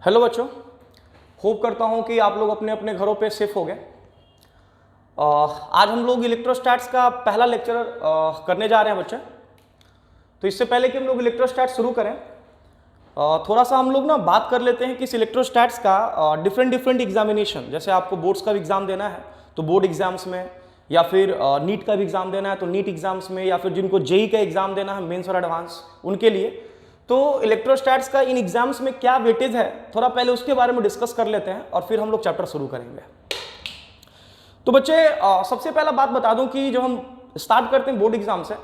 Hello बच्चों, hope करता हूँ कि आप लोग अपने अपने घरों पे सेफ हो गए। आज हम लोग इलेक्ट्रोस्टैट्स का पहला लेक्चर करने जा रहे हैं बच्चे। तो इससे पहले कि हम लोग इलेक्ट्रोस्टैट शुरू करें, थोड़ा सा हम लोग ना बात कर लेते हैं कि इस इलेक्ट्रोस्टैट्स का डिफरेंट एग्जामिनेशन, जैसे आपको बोर्ड्स का भी एग्जाम देना है तो बोर्ड एग्जाम्स में, या फिर नीट का भी एग्जाम देना है तो नीट एग्जाम्स में, या फिर जिनको जेई का एग्जाम देना है मेंस और एडवांस, उनके लिए तो इलेक्ट्रोस्टैट्स का इन एग्जाम्स में क्या वेटेज है, थोड़ा पहले उसके बारे में डिस्कस कर लेते हैं और फिर हम लोग चैप्टर शुरू करेंगे। तो बच्चे सबसे पहला बात बता दूं कि जब हम स्टार्ट करते हैं बोर्ड एग्जाम से,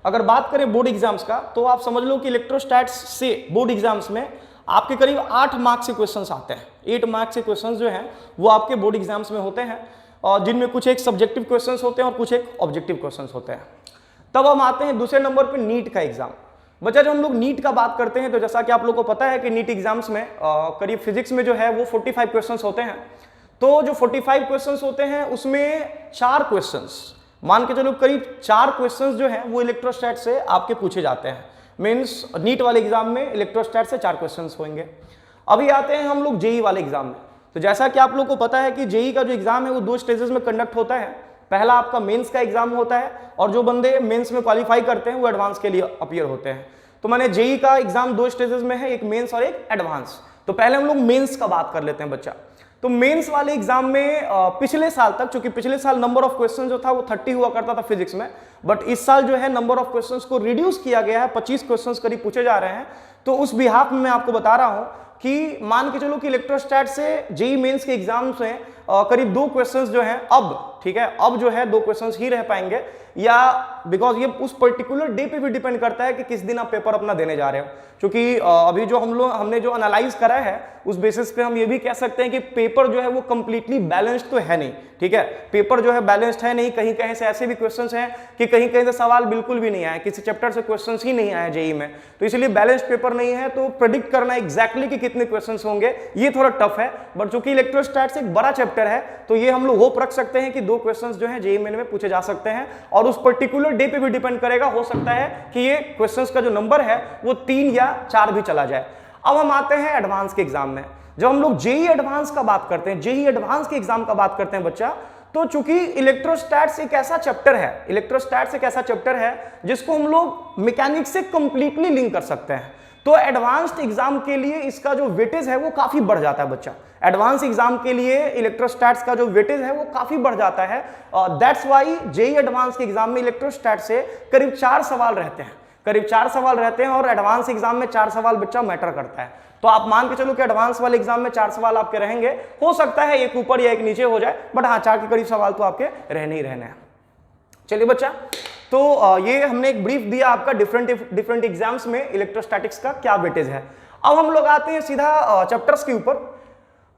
अगर बात करें बोर्ड एग्जाम्स का तो आप समझ लो कि इलेक्ट्रोस्टैट्स से बोर्ड एग्जाम्स में आपके करीब 8 मार्क्स के क्वेश्चंस आते हैं। 8 मार्क्स के क्वेश्चंस जो हैं वो आपके बोर्ड एग्जाम्स में होते हैं, और जिनमें कुछ एक सब्जेक्टिव क्वेश्चंस होते हैं और कुछ एक ऑब्जेक्टिव क्वेश्चंस होते हैं। तब हम आते हैं दूसरे नंबर पर नीट का एग्जाम। बच्चा जब हम लोग नीट का बात करते हैं तो जैसा कि आप लोगों को पता है कि नीट एग्जाम्स में करीब फिजिक्स में जो है वो 45 क्वेश्चंस होते हैं। तो जो 45 क्वेश्चंस होते हैं उसमें 4 क्वेश्चंस, मान के चलो करीब 4 क्वेश्चंस जो हैं वो इलेक्ट्रोस्टैट से आपके पूछे जाते हैं। मींस नीट वाले एग्जाम में इलेक्ट्रोस्टैट से 4 क्वेश्चंस होंगे। अभी आते हैं हम लोग जेई वाले एग्जाम में। तो जैसा कि आप लोग को पता है कि जेई का जो एग्जाम है वो 2 स्टेजेस में कंडक्ट होता है। पहला आपका मेंस का एग्जाम होता है, और जो बंदे मेंस में क्वालिफाई करते हैं वो एडवांस के लिए अपीयर होते हैं। तो मैंने जेई का एग्जाम 2 स्टेजेस में है, एक मेंस और एक एडवांस। तो पहले हम लोग मेंस का बात कर लेते हैं बच्चा। तो मेंस वाले एग्जाम में पिछले साल तक, क्योंकि पिछले साल नंबर ऑफ क्वेश्चन जो था वो 30 हुआ करता था फिजिक्स में, बट इस साल जो है नंबर ऑफ क्वेश्चंस को रिड्यूस किया गया है, 25 क्वेश्चंस करीब पूछे जा रहे हैं। तो उस बिहाफ में मैं आपको बता रहा हूं कि मान के चलो कि इलेक्ट्रोस्टैट से जेई मेंस के एग्जाम से करीब 2 क्वेश्चंस जो हैं अब, ठीक है, अब जो है 2 क्वेश्चंस ही रह पाएंगे, या बिकॉज ये उस पर्टिकुलर डे पे भी डिपेंड करता है कि किस दिन आप पेपर अपना देने जा रहे हो। क्योंकि अभी जो हमने जो एनालाइज करा है उस बेसिस पे हम ये भी कह सकते हैं कि पेपर जो है वो कंप्लीटली बैलेंस्ड तो है नहीं, ठीक है, पेपर जो है बैलेंस्ड है नहीं। कहीं कहीं से ऐसे भी क्वेश्चंस हैं कि कहीं कहीं से सवाल बिल्कुल भी नहीं आए, किसी चैप्टर से क्वेश्चंस ही नहीं आए जेई में, तो इसलिए बैलेंस्ड पेपर नहीं है। तो प्रेडिक्ट करना एग्जैक्टली कि कितने क्वेश्चंस होंगे ये थोड़ा टफ है, बट चूंकि इलेक्ट्रोस्टैट्स एक बड़ा चैप्टर है तो ये हम लोग होप रख सकते हैं कि 2 क्वेश्चंस जो है जेई मेन में पूछे जा सकते हैं, और उस पर्टिकुलर डे पे भी डिपेंड करेगा, हो सकता है कि ये क्वेश्चंस का जो नंबर है वो 3 या 4 भी चला जाए। अब हम आते हैं एडवांस के एग्जाम में। जब हम लोग जेई एडवांस का बात करते हैं, जेई एडवांस के एग्जाम का बात करते हैं बच्चा, तो चूंकि इलेक्ट्रोस्टैट्स एक ऐसा चैप्टर है, इलेक्ट्रोस्टैट्स एक ऐसा चैप्टर है जिसको हम लोग मैकेनिक्स से कंप्लीटली लिंक कर सकते हैं। तो एडवांस्ड एग्जाम के लिए इसका जो वेटेज है वो काफी बढ़ जाता है बच्चा। एडवांस एग्जाम के लिए इलेक्ट्रोस्टैट्स का जो वेटेज है वो काफी बढ़ जाता है, और दैट्स व्हाई जेई एडवांस के एग्जाम में इलेक्ट्रोस्टैट से करीब 4 सवाल रहते हैं, करीब 4 सवाल रहते हैं, और एडवांस एग्जाम में 4 सवाल बच्चा मैटर करता है। तो आप मान के चलो कि एडवांस वाले एग्जाम में 4 सवाल आपके रहेंगे, हो सकता है एक ऊपर या एक नीचे हो जाए, बट हाँ 4 के करीब सवाल तो आपके रहने ही रहने हैं। चलिए बच्चा, तो ये हमने एक ब्रीफ दिया आपका डिफरेंट एग्जाम्स में इलेक्ट्रोस्टैटिक्स का क्या वेटेज है। अब हम लोग आते हैं सीधा चैप्टर्स के ऊपर।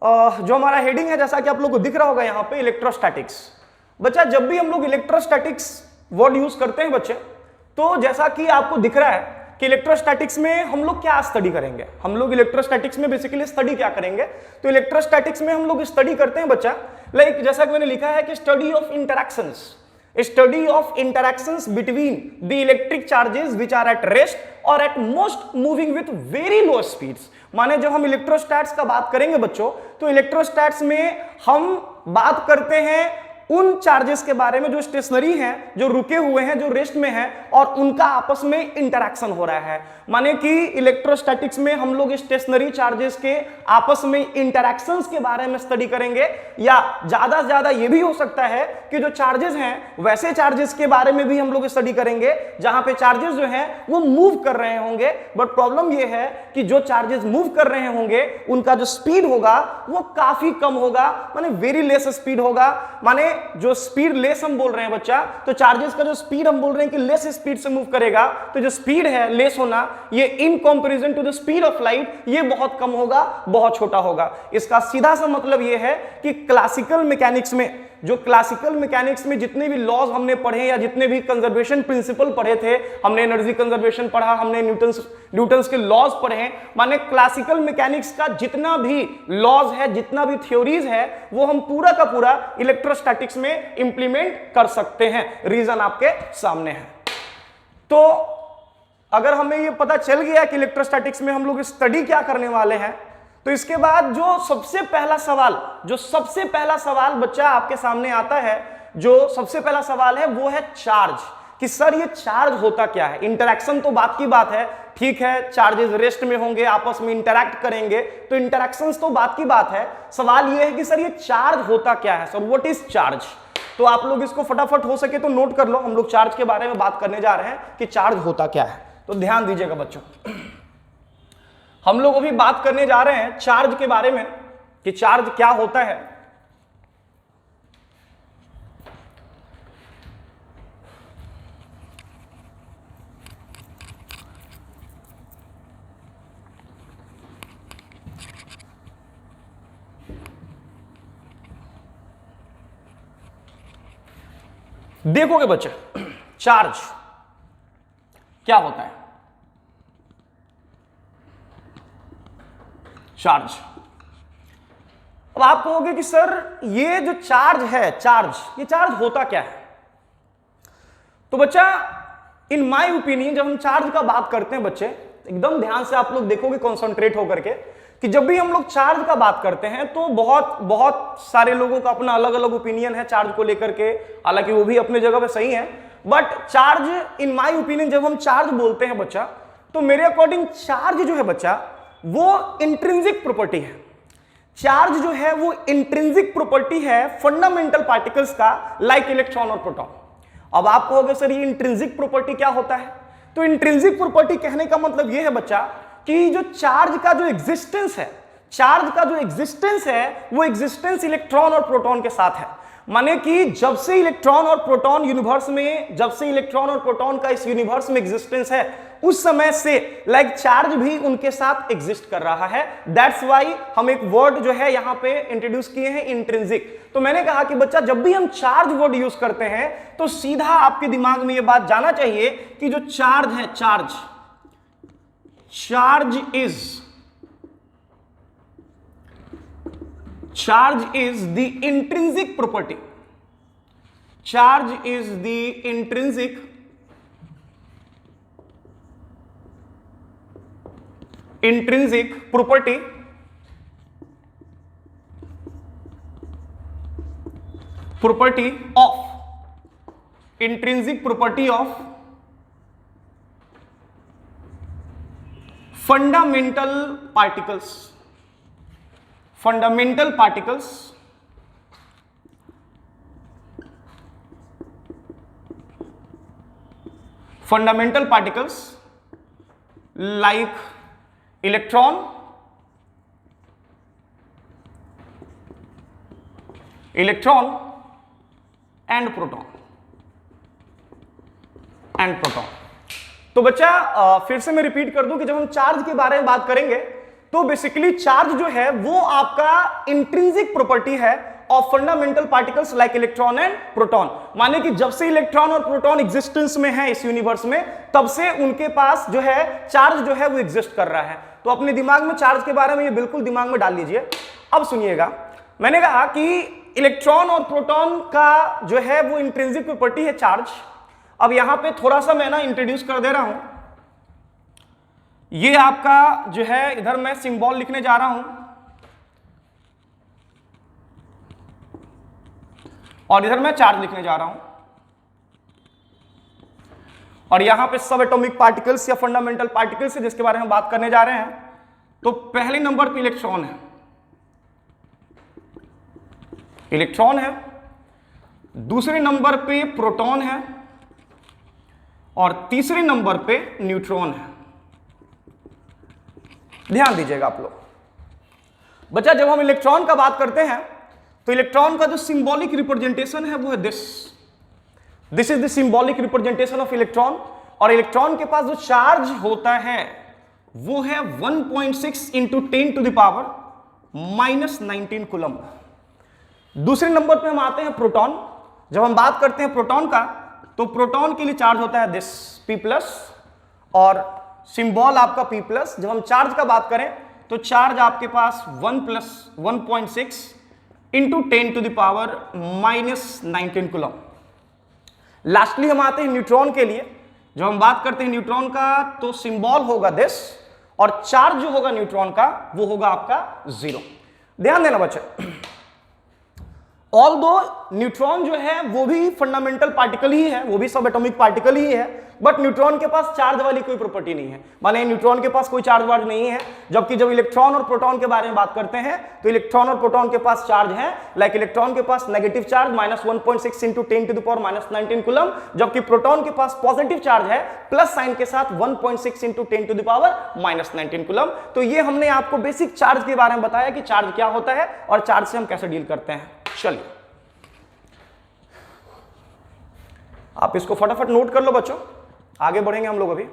जो हमारा हेडिंग है जैसा कि आप लोग को दिख रहा होगा यहाँ पे, इलेक्ट्रोस्टैटिक्स। बच्चा जब भी हम लोग इलेक्ट्रोस्टैटिक्स वर्ड यूज करते हैं बच्चे, तो जैसा कि आपको दिख रहा है कि इलेक्ट्रोस्टैटिक्स में हम लोग क्या स्टडी करेंगे, हम लोग इलेक्ट्रोस्टैटिक्स में बेसिकली स्टडी क्या करेंगे। तो इलेक्ट्रोस्टैटिक्स में हम लोग स्टडी करते हैं बच्चा, लाइक जैसा कि मैंने लिखा है कि study of interactions, study of interactions between the electric charges which are at rest और at most moving with very low speeds. माने जब हम इलेक्ट्रोस्टैट्स का बात करेंगे बच्चों, तो इलेक्ट्रोस्टैट्स में हम बात करते हैं उन चार्जेस के बारे में जो स्टेशनरी हैं, जो रुके हुए हैं, जो रेस्ट में हैं, और उनका आपस में इंटरैक्शन हो रहा है। माने कि इलेक्ट्रोस्टैटिक्स में हम लोग स्टेशनरी चार्जेस के आपस में इंटरैक्शंस के बारे में स्टडी करेंगे, या ज्यादा से ज्यादा ये भी हो सकता है कि जो चार्जेस हैं वैसे चार्जेस के बारे में भी हम लोग स्टडी करेंगे जहां पे चार्जेस जो हैं वो मूव कर रहे होंगे, बट प्रॉब्लम ये है कि जो चार्जेस मूव कर रहे होंगे उनका जो स्पीड होगा वो काफी कम होगा, माने वेरी लेस स्पीड होगा। माने जो स्पीड लेस हम बोल रहे हैं बच्चा, तो चार्जेस का जो स्पीड हम बोल रहे हैं कि लेस स्पीड से मूव करेगा, तो जो स्पीड है लेस होना, ये in comparison to the speed of light ये बहुत कम होगा, बहुत छोटा होगा। इसका सीधा सा मतलब ये है कि क्लासिकल मैकेनिक्स में, जो क्लासिकल मैकेनिक्स में जितने भी लॉज हमने पढ़े या जितने भी कंजर्वेशन प्रिंसिपल पढ़े थे, हमने एनर्जी कंजर्वेशन पढ़ा, हमने न्यूटन्स के लॉज पढ़े, माने क्लासिकल मैकेनिक्स का जितना भी लॉज है, जितना भी थ्योरीज है, वो हम पूरा का पूरा इलेक्ट्रोस्टैटिक्स में इंप्लीमेंट कर सकते हैं। रीजन आपके सामने है। तो अगर हमें ये पता चल गया कि इलेक्ट्रोस्टैटिक्स में हम लोग स्टडी क्या करने वाले हैं, तो इसके बाद जो सबसे पहला सवाल बच्चा आपके सामने आता है, जो सबसे पहला सवाल है वो है चार्ज, कि सर ये चार्ज होता क्या है। इंटरेक्शन तो बात की बात है, ठीक है, चार्जेस रेस्ट में होंगे, आपस में इंटरैक्ट करेंगे, तो इंटरेक्शंस तो बात की बात है। सवाल ये है कि सर ये चार्ज होता क्या है, सर व्हाट इज चार्ज। तो आप लोग इसको फटाफट हो सके तो नोट कर लो, हम लोग चार्ज के बारे में बात करने जा रहे हैं कि चार्ज होता क्या है। तो ध्यान दीजिएगा बच्चों, हम लोग अभी बात करने जा रहे हैं चार्ज के बारे में कि चार्ज क्या होता है। देखोगे बच्चे, चार्ज क्या होता है। चार्ज, अब आप कहोगे कि सर ये जो चार्ज है, ये चार्ज होता क्या है। तो बच्चा इन माय ओपिनियन जब हम चार्ज का बात करते हैं बच्चे, एकदम ध्यान से आप लोग देखोगे कॉन्सेंट्रेट होकर के, कि जब भी हम लोग चार्ज का बात करते हैं तो बहुत सारे लोगों का अपना अलग अलग ओपिनियन है चार्ज को लेकर के, हालांकि वो भी अपने जगह पे सही है। But charge in my opinion, जब हम चार्ज बोलते हैं बच्चा, तो मेरे अकॉर्डिंग चार्ज जो है बच्चा वो इंट्रिंसिक प्रॉपर्टी है। चार्ज जो है वो इंट्रिंसिक प्रॉपर्टी है फंडामेंटल पार्टिकल्स का, लाइक इलेक्ट्रॉन और प्रोटॉन। अब आप कहोगे सर ये इंट्रिंसिक प्रॉपर्टी क्या होता है। तो इंट्रिंसिक प्रॉपर्टी कहने का मतलब ये है बच्चा कि जो चार्ज का जो एग्जिस्टेंस है, वो एग्जिस्टेंस इलेक्ट्रॉन और प्रोटॉन के साथ है। माने कि जब से इलेक्ट्रॉन और प्रोटॉन का इस यूनिवर्स में एग्जिस्टेंस है, उस समय से लाइक चार्ज भी उनके साथ एग्जिस्ट कर रहा है। दैट्स वाई हम एक वर्ड जो है यहां पे इंट्रोड्यूस किए हैं, इंट्रिंसिक। तो मैंने कहा कि बच्चा जब भी हम चार्ज वर्ड यूज करते हैं तो सीधा आपके दिमाग में यह बात जाना चाहिए कि जो चार्ज है, charge is the intrinsic property. Charge is the intrinsic property of fundamental particles like electron and proton। तो बच्चा फिर से मैं रिपीट कर दूं कि जब हम चार्ज के बारे में बात करेंगे तो बेसिकली चार्ज जो है वो आपका इंट्रिंसिक प्रॉपर्टी है of fundamental particles like electron and proton. माने कि जब से इलेक्ट्रॉन और प्रोटॉन एग्जिस्टेंस में है इस यूनिवर्स में, तब से उनके पास जो है चार्ज जो है वो एग्जिस्ट कर रहा है। तो अपने दिमाग में चार्ज के बारे में ये बिल्कुल दिमाग में डाल लीजिए। अब सुनिएगा, मैंने कहा कि इलेक्ट्रॉन और प्रोटॉन का जो है वो इंट्रिंसिक प्रॉपर्टी है चार्ज। अब यहां पे थोड़ा सा मैं ना इंट्रोड्यूस कर दे रहा हूं। ये आपका जो है इधर मैं सिंबल लिखने जा रहा हूं और इधर मैं चार्ज लिखने जा रहा हूं, और यहां पे सब एटॉमिक पार्टिकल्स या फंडामेंटल पार्टिकल्स है जिसके बारे में बात करने जा रहे हैं। तो पहले नंबर पे इलेक्ट्रॉन है, दूसरे नंबर पे प्रोटॉन है और तीसरे नंबर पे न्यूट्रॉन है। ध्यान दीजिएगा आप लोग बच्चा, जब हम इलेक्ट्रॉन का बात करते हैं तो इलेक्ट्रॉन का जो सिंबॉलिक रिप्रेजेंटेशन है वो है this is the symbolic representation of electron. और इलेक्ट्रॉन के पास जो चार्ज होता है वो है 1.6 into 10 to the power -19 coulomb. दूसरे नंबर पे हम आते हैं प्रोटॉन। जब हम बात करते हैं प्रोटॉन का तो प्रोटॉन के लिए चार्ज होता है दिस P+, और सिंबल आपका P+। जब हम चार्ज का बात करें तो चार्ज आपके पास 1+1.6 into 10 to the power -19 coulomb. Lastly हम आते हैं न्यूट्रॉन के लिए। जब हम बात करते हैं न्यूट्रॉन का तो सिंबल होगा दिस, और चार्ज जो होगा न्यूट्रॉन का वो होगा आपका 0। ध्यान देना बच्चे, ऑल दो न्यूट्रॉन जो है वो भी फंडामेंटल पार्टिकल ही है, वो भी सब एटॉमिक पार्टिकल ही है, बट न्यूट्रॉन के पास चार्ज वाली कोई प्रॉपर्टी नहीं है, माने न्यूट्रॉन के पास कोई चार्ज वार्ज नहीं है। जबकि जब इलेक्ट्रॉन और प्रोटॉन के बारे में बात करते हैं तो इलेक्ट्रॉन और प्रोटॉन के पास चार्ज है, लाइक इलेक्ट्रॉन के पास नेगेटिव चार्ज -1.6 × 10⁻⁻19 कूलम, जबकि प्रोटॉन के पास पॉजिटिव चार्ज है प्लस साइन के साथ 1.6 × 10⁻⁻19 कूलम। तो ये हमने आपको बेसिक चार्ज के बारे में बताया कि चार्ज क्या होता है और चार्ज से हम कैसे डील करते हैं। चलिए आप इसको फटाफट नोट कर लो बच्चों, आगे बढ़ेंगे हम लोग अभी।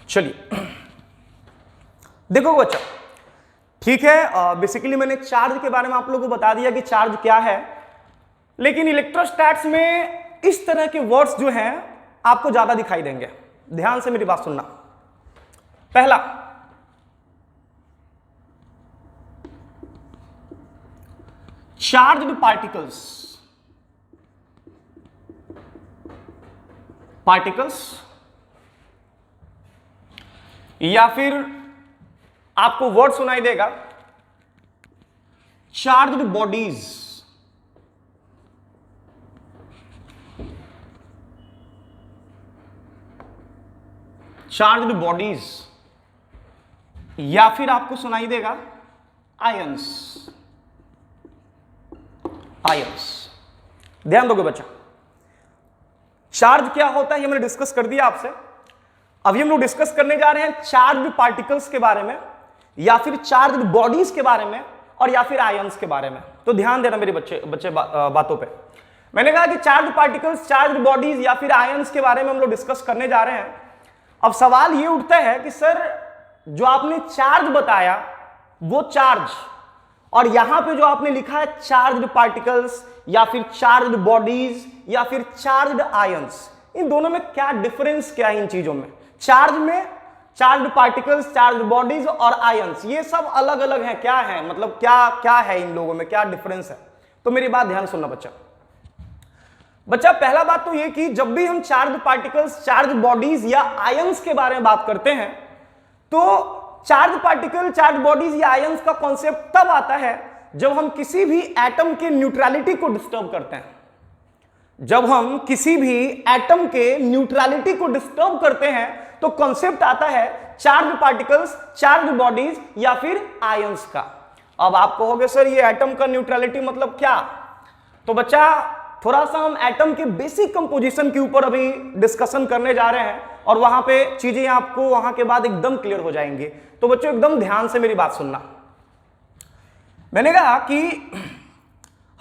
चलिए देखो बच्चा, ठीक है, बेसिकली मैंने चार्ज के बारे में आप लोगों को बता दिया कि चार्ज क्या है, लेकिन इलेक्ट्रोस्टैट्स में इस तरह के वर्ड्स जो हैं आपको ज्यादा दिखाई देंगे। ध्यान से मेरी बात सुनना। पहला, चार्ज्ड पार्टिकल्स या फिर आपको वर्ड सुनाई देगा चार्ज्ड बॉडीज। चार्ज्ड बॉडीज या फिर आपको सुनाई देगा आयंस। ध्यान दोगे बच्चा, चार्ज क्या होता है ये मैंने डिस्कस कर दिया आपसे। अभी हम लोग डिस्कस करने जा रहे हैं चार्ज्ड पार्टिकल्स के बारे में या फिर चार्ज्ड बॉडीज के बारे में और या फिर आयंस के बारे में। तो ध्यान देना मेरे बच्चे बातों पे। मैंने कहा कि चार्ज्ड पार्टिकल्स, चार्ज्ड बॉडीज या फिर आयंस के बारे में हम लोग डिस्कस करने जा रहे हैं। अब सवाल ये उठता है कि सर जो आपने चार्ज बताया वो चार्ज और यहां पे जो आपने लिखा है चार्ज्ड पार्टिकल्स या फिर चार्ज्ड बॉडीज या फिर चार्ज्ड आयंस, इन दोनों में क्या डिफरेंस क्या है इन चीजों में? चार्ज में चार्ज्ड पार्टिकल्स, चार्ज्ड बॉडीज और आयंस ये सब अलग अलग हैं, क्या है मतलब क्या है इन लोगों में, क्या डिफरेंस है? तो मेरी बात ध्यान सुनना बच्चा। पहला बात तो ये कि जब भी हम चार्ज्ड पार्टिकल्स, चार्ज्ड बॉडीज या आयंस के बारे में बात करते हैं तो चार्ज पार्टिकल, चार्ज बॉडीज या आयंस का कॉन्सेप्ट तब आता है जब हम किसी भी एटम के न्यूट्रलिटी को डिस्टर्ब करते हैं। जब हम किसी भी एटम के न्यूट्रलिटी को डिस्टर्ब करते हैं तो कॉन्सेप्ट आता है चार्ज पार्टिकल्स, चार्ज बॉडीज या फिर आयंस का। अब आप कहोगे सर ये एटम का न्यूट्रलिटी मतलब क्या? तो बच्चा थोड़ा सा हम एटम के बेसिक कंपोजिशन के ऊपर अभी डिस्कशन करने जा रहे हैं और वहां पे चीजें आपको वहां के बाद एकदम क्लियर हो जाएंगी। तो बच्चों एकदम ध्यान से मेरी बात सुनना। मैंने कहा कि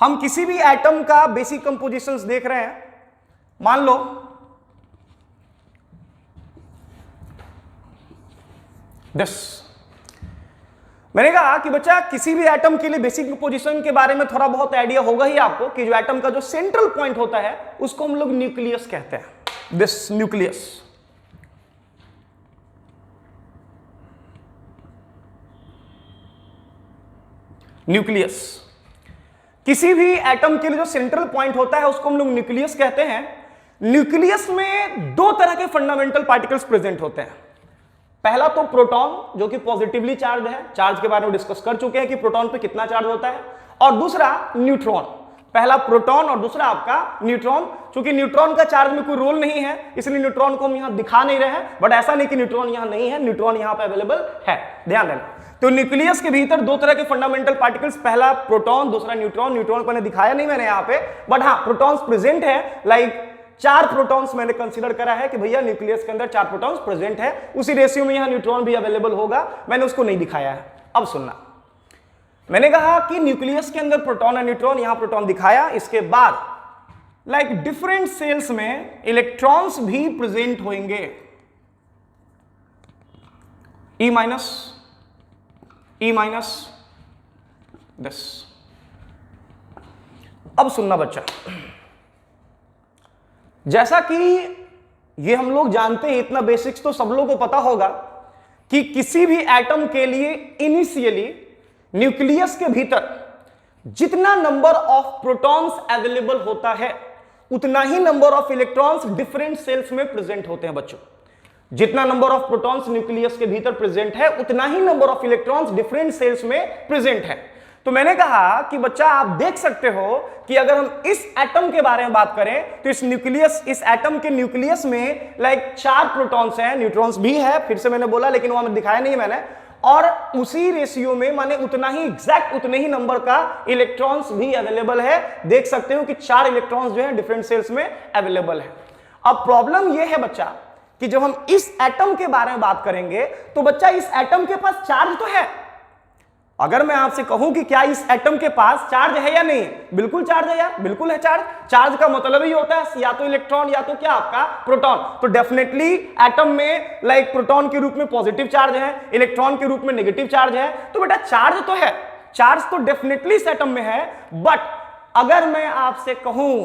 हम किसी भी एटम का बेसिक कंपोजिशंस देख रहे हैं। मान लो दिस, मैंने कहा कि बच्चा किसी भी एटम के लिए बेसिक कंपोजिशन के बारे में थोड़ा बहुत आइडिया होगा ही आपको कि जो एटम का जो सेंट्रल पॉइंट होता है उसको हम लोग न्यूक्लियस कहते हैं। This nucleus. न्यूक्लियस किसी भी एटम के लिए जो सेंट्रल पॉइंट होता है उसको हम लोग न्यूक्लियस कहते हैं। न्यूक्लियस में दो तरह के फंडामेंटल पार्टिकल्स प्रेजेंट होते हैं। पहला तो प्रोटॉन जो कि पॉजिटिवली चार्ज है, चार्ज के बारे में डिस्कस कर चुके हैं कि प्रोटॉन पे कितना चार्ज होता है, और दूसरा न्यूट्रॉन। पहला प्रोटॉन और दूसरा आपका न्यूट्रॉन। क्योंकि न्यूट्रॉन का चार्ज में कोई रोल नहीं है इसलिए न्यूट्रॉन को हम यहां दिखा नहीं रहे हैं, बट ऐसा नहीं कि न्यूट्रॉन यहां नहीं है, न्यूट्रॉन यहां पे अवेलेबल है, ध्यान देना। तो न्यूक्लियस के भीतर दो तरह के फंडामेंटल पार्टिकल्स, पहला प्रोटॉन दूसरा न्यूट्रॉन। न्यूट्रॉन को मैंने दिखाया नहीं मैंने यहां पे, बट हाँ प्रोटॉन्स प्रेजेंट है। लाइक 4 प्रोटॉन्स मैंने कंसीडर करा है कि भैया न्यूक्लियस के अंदर 4 प्रोटॉन्स प्रेजेंट है, उसी रेशियो में यहां न्यूट्रॉन भी अवेलेबल होगा, मैंने उसको नहीं दिखाया है। अब सुनना, मैंने कहा कि न्यूक्लियस के अंदर प्रोटॉन और न्यूट्रॉन, यहां प्रोटॉन दिखाया, इसके बाद लाइक डिफरेंट सेल्स में इलेक्ट्रॉन्स भी प्रेजेंट होंगे, E माइनस दिस। अब सुनना बच्चा, जैसा कि ये हम लोग जानते हैं, इतना बेसिक्स तो सब लोगों को पता होगा कि किसी भी एटम के लिए इनिशियली न्यूक्लियस के भीतर जितना नंबर ऑफ प्रोटॉन्स अवेलेबल होता है उतना ही number of electrons different cells में प्रेजेंट होते हैं बच्चों। जितना नंबर ऑफ प्रोटॉन्स न्यूक्लियस के भीतर प्रेजेंट है उतना ही number of electrons different cells में प्रेजेंट है। तो मैंने कहा कि बच्चा आप देख सकते हो कि अगर हम इस एटम के बारे में बात करें तो इस एटम के न्यूक्लियस में लाइक 4 प्रोटॉन्स हैं, न्यूट्रॉन्स भी है, फिर से मैंने बोला लेकिन वहां दिखाया नहीं मैंने, और उसी रेशियो में माने उतना ही एग्जैक्ट उतने ही नंबर का इलेक्ट्रॉन्स भी अवेलेबल है। देख सकते हो कि 4 इलेक्ट्रॉन्स जो है डिफरेंट सेल्स में अवेलेबल है। अब प्रॉब्लम यह है बच्चा कि जब हम इस एटम के बारे में बात करेंगे तो बच्चा इस एटम के पास चार्ज तो है। अगर मैं आपसे कहूं कि क्या इस एटम के पास चार्ज है या नहीं, बिल्कुल चार्ज है यार, बिल्कुल है चार्ज। चार्ज का मतलब ही होता है या तो इलेक्ट्रॉन या तो क्या आपका प्रोटॉन। तो डेफिनेटली एटम में लाइक प्रोटॉन के रूप में पॉजिटिव चार्ज है, इलेक्ट्रॉन के रूप में नेगेटिव चार्ज है। तो बेटा चार्ज तो है, चार्ज तो डेफिनेटली इस एटम में है। बट अगर मैं आपसे कहूं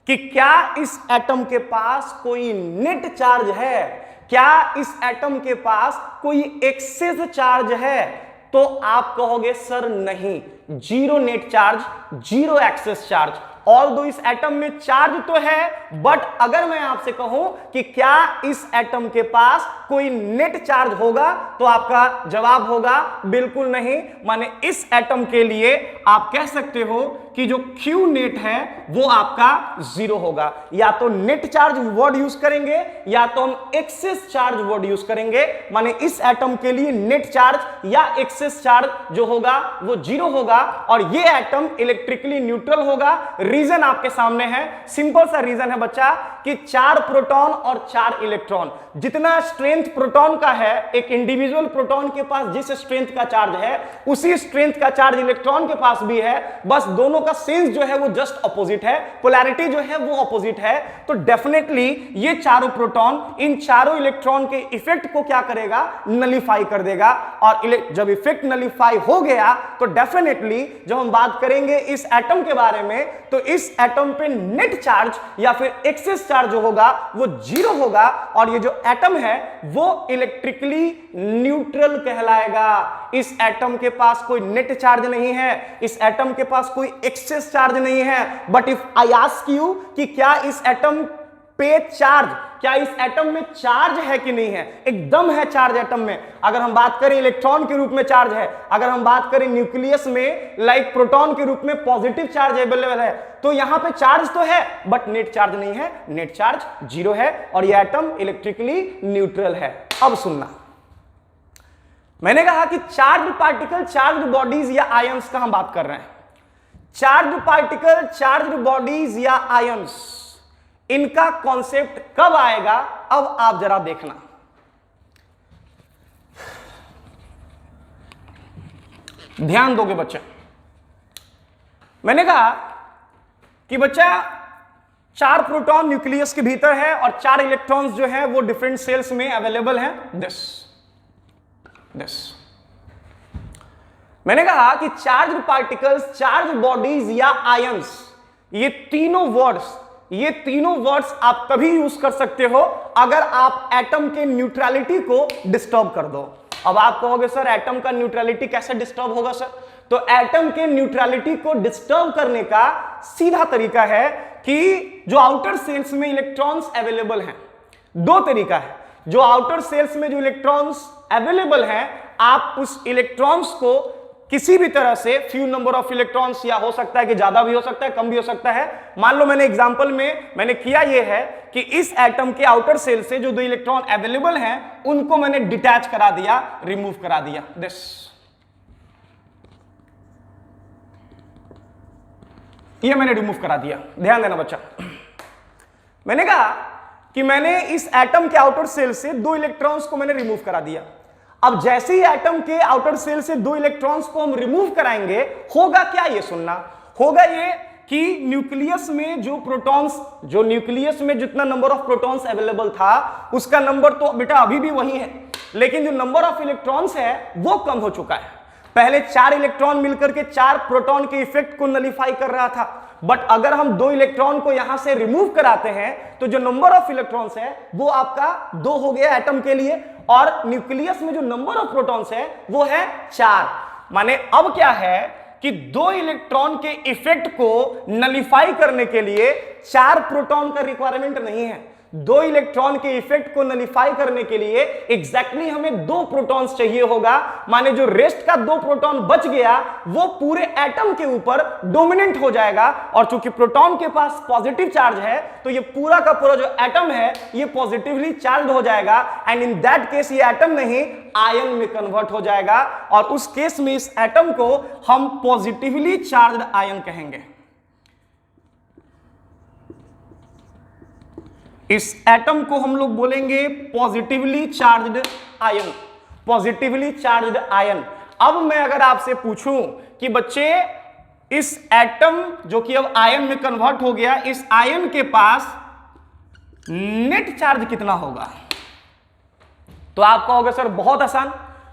कि क्या इस एटम के पास कोई नेट चार्ज है, क्या इस एटम के पास कोई एक्सेस चार्ज है, तो आप कहोगे सर नहीं, zero net charge, zero excess charge. Although इस एटम में चार्ज तो है, बट अगर मैं आपसे कहूं कि क्या इस एटम के पास कोई नेट चार्ज होगा तो आपका जवाब होगा बिल्कुल नहीं। माने इस एटम के लिए आप कह सकते हो कि जो Q नेट है वो आपका 0 होगा। या तो नेट चार्ज वर्ड यूज करेंगे या तो हम एक्सेस चार्ज वर्ड यूज करेंगे। माने इस एटम के लिए नेट चार्ज या एक्सेस चार्ज जो होगा वो 0 होगा और ये एटम इलेक्ट्रिकली न्यूट्रल होगा। रीजन आपके सामने है, सिंपल सा रीजन है बच्चा कि 4 प्रोटॉन और 4 इलेक्ट्रॉन। जितना स्ट्रेंथ प्रोटॉन का है, एक इंडिविजुअल प्रोटॉन के पास जिस स्ट्रेंथ का चार्ज है उसी स्ट्रेंथ का चार्ज इलेक्ट्रॉन के पास भी है, बस दोनों का सेंस जो है वो जस्ट अपोजिट है, पोलैरिटी जो है वो अपोजिट है। तो डेफिनेटली ये चारों प्रोटॉन इन चारों इलेक्ट्रॉन के इफेक्ट को क्या करेगा, नलीफाई कर देगा। और जब इफेक्ट नलीफाई हो गया तो डेफिनेटली जब हम बात करेंगे इस एटम के बारे में तो इस एटम पे नेट चार्ज या फिर एक्सेस चार्ज जो होगा वो 0 होगा और ये जो एटम है वो इलेक्ट्रिकली न्यूट्रल कहलाएगा। इस एटम के पास कोई नेट चार्ज नहीं है, इस एटम के पास कोई एक्सेस चार्ज नहीं है। But if I ask you कि क्या इस एटम पे चार्ज, क्या इस एटम में चार्ज है कि नहीं है, एकदम है चार्ज एटम में। अगर हम बात करें इलेक्ट्रॉन के रूप में चार्ज है, अगर हम बात करें न्यूक्लियस में लाइक प्रोटॉन के रूप में पॉजिटिव चार्ज अवेलेबल है, तो यहां पे चार्ज तो है बट नेट चार्ज नहीं है, नेट चार्ज 0 है और यह एटम इलेक्ट्रिकली न्यूट्रल है। अब सुनना, मैंने कहा कि चार्ज पार्टिकल, चार्ज बॉडीज या आयंस का हम बात कर रहे हैं। चार्ज पार्टिकल, चार्ज बॉडीज या आयंस, इनका कॉन्सेप्ट कब आएगा अब आप जरा देखना। ध्यान दोगे बच्चा, मैंने कहा कि बच्चा 4 प्रोटॉन न्यूक्लियस के भीतर है और 4 इलेक्ट्रॉन्स जो है वो डिफरेंट सेल्स में अवेलेबल हैं। दिस मैंने कहा कि चार्ज पार्टिकल्स, चार्ज बॉडीज या आयंस, ये तीनों वर्ड्स आप तभी यूज कर सकते हो अगर आप एटम के न्यूट्रलिटी को डिस्टर्ब कर दो। अब आप कहोगे सर एटम का न्यूट्रलिटी कैसे डिस्टर्ब होगा सर? तो एटम के न्यूट्रलिटी को डिस्टर्ब करने का सीधा तरीका है कि जो आउटर सेल्स में इलेक्ट्रॉन्स अवेलेबल हैं, 2 तरीका है। जो आउटर सेल्स में जो इलेक्ट्रॉन्स अवेलेबल हैं, आप उस इलेक्ट्रॉन्स को किसी भी तरह से फ्यू नंबर ऑफ इलेक्ट्रॉन्स, या हो सकता है कि ज्यादा भी हो सकता है, कम भी हो सकता है। मान लो मैंने एग्जांपल में मैंने किया यह है कि इस एटम के आउटर सेल से जो 2 इलेक्ट्रॉन अवेलेबल हैं उनको मैंने डिटैच करा दिया, रिमूव करा दिया। दिस ये मैंने रिमूव करा दिया। ध्यान देना बच्चा, मैंने कहा कि मैंने इस एटम के आउटर सेल से 2 इलेक्ट्रॉन्स को मैंने रिमूव करा दिया। अब जैसे ही एटम के आउटर सेल से 2 इलेक्ट्रॉन्स को हम रिमूव कराएंगे, होगा क्या, ये सुनना, होगा ये कि न्यूक्लियस में जो न्यूक्लियस में जितना नंबर ऑफ प्रोटॉन्स अवेलेबल था उसका नंबर तो बेटा अभी भी वही है, लेकिन जो नंबर ऑफ इलेक्ट्रॉन्स है वो कम हो चुका है। पहले 4 इलेक्ट्रॉन मिलकर के 4 प्रोटॉन के इफेक्ट को नलीफाई कर रहा था, बट अगर हम 2 इलेक्ट्रॉन को यहां से रिमूव कराते हैं तो जो नंबर ऑफ इलेक्ट्रॉन्स है वो आपका 2 हो गया एटम के लिए, और न्यूक्लियस में जो नंबर ऑफ प्रोटॉन्स है वो है 4। माने अब क्या है कि 2 इलेक्ट्रॉन के इफेक्ट को नलीफाई करने के लिए 4 प्रोटॉन का रिक्वायरमेंट नहीं है। 2 इलेक्ट्रॉन के इफेक्ट को नलीफाई करने के लिए एग्जैक्टली हमें 2 प्रोटॉन्स चाहिए होगा। माने जो रेस्ट का 2 प्रोटॉन बच गया वो पूरे एटम के ऊपर डोमिनेंट हो जाएगा, और चूंकि प्रोटॉन के पास पॉजिटिव चार्ज है तो ये पूरा का पूरा जो एटम है ये पॉजिटिवली चार्ज हो जाएगा, एंड इन दैट केस ये एटम नहीं आयन में कन्वर्ट हो जाएगा, और उस केस में इस एटम को हम पॉजिटिवली चार्ज्ड आयन कहेंगे। इस एटम को हम लोग बोलेंगे positively charged ion, positively charged ion. अब मैं अगर आपसे पूछूं कि बच्चे इस एटम जो कि अब आयन में कन्वर्ट हो गया, इस आयन के पास नेट चार्ज कितना होगा, तो आप कहोगे सर बहुत आसान,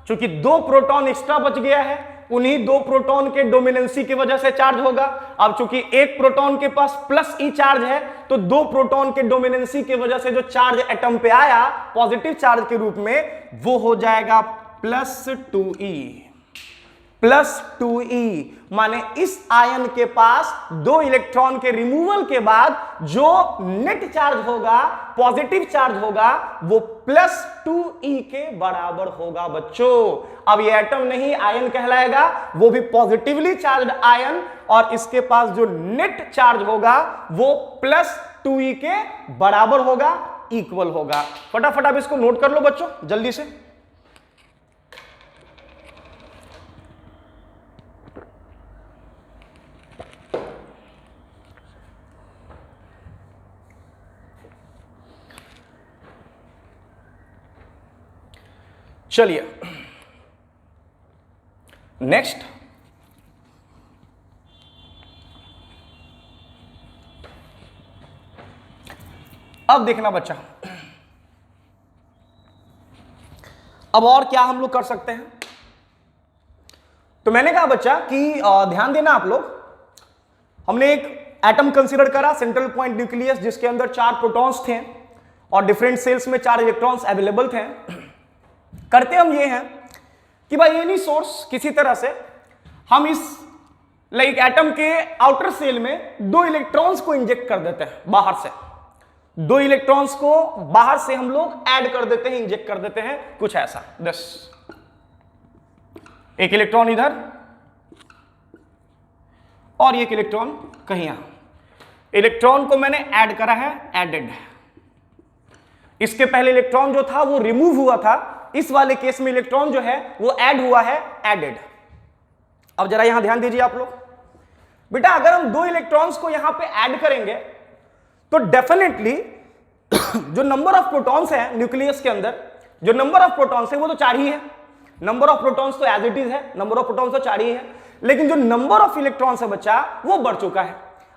क्योंकि 2 प्रोटॉन एक्स्ट्रा बच गया है, उन्हीं 2 प्रोटॉन के डोमिनेंसी की वजह से चार्ज होगा। अब चूंकि एक प्रोटॉन के पास प्लस ई चार्ज है तो 2 प्रोटॉन के डोमिनेंसी की वजह से जो चार्ज एटम पे आया पॉजिटिव चार्ज के रूप में वो हो जाएगा +2e। माने इस आयन के पास 2 इलेक्ट्रॉन के रिमूवल के बाद जो नेट चार्ज होगा, पॉजिटिव चार्ज होगा, वो +2e के बराबर होगा बच्चों। अब ये एटम नहीं आयन कहलाएगा, वो भी पॉजिटिवली चार्ज्ड आयन, और इसके पास जो नेट चार्ज होगा वो +2e के बराबर होगा, इक्वल होगा। फटाफट आप इसको नोट कर लो बच्चों जल्दी से। चलिए नेक्स्ट, अब देखना बच्चा, अब और क्या हम लोग कर सकते हैं। तो मैंने कहा बच्चा कि ध्यान देना आप लोग, हमने एक एटम कंसीडर करा, सेंट्रल पॉइंट न्यूक्लियस, जिसके अंदर 4 प्रोटॉन्स थे और डिफरेंट सेल्स में 4 इलेक्ट्रॉन्स अवेलेबल थे। करते हम ये हैं कि भाई एनी सोर्स किसी तरह से हम इस लाइक एटम के आउटर सेल में 2 इलेक्ट्रॉन्स को इंजेक्ट कर देते हैं बाहर से। 2 इलेक्ट्रॉन्स को बाहर से हम लोग ऐड कर देते हैं, इंजेक्ट कर देते हैं, कुछ ऐसा 10, एक इलेक्ट्रॉन इधर और एक इलेक्ट्रॉन कहीं यहां। इलेक्ट्रॉन को मैंने ऐड करा है, एडेड। इसके पहले इलेक्ट्रॉन जो था वो रिमूव हुआ था, इस वाले केस में इलेक्ट्रॉन जो है वो ऐड हुआ है, एडेड। अब जरा यहां ध्यान दीजिए आप लोग बेटा, अगर हम 2 इलेक्ट्रॉन्स को यहां पे ऐड करेंगे तो डेफिनेटली जो नंबर ऑफ प्रोटॉन्स है न्यूक्लियस के अंदर, जो नंबर ऑफ प्रोटॉन्स है वो तो 4 ही है। नंबर ऑफ प्रोटॉन्स तो एज इट इज है, नंबर ऑफ प्रोटॉन्स तो 4 ही है, लेकिन जो नंबर ऑफ इलेक्ट्रॉन्स है बच्चा वो बढ़ चुका है।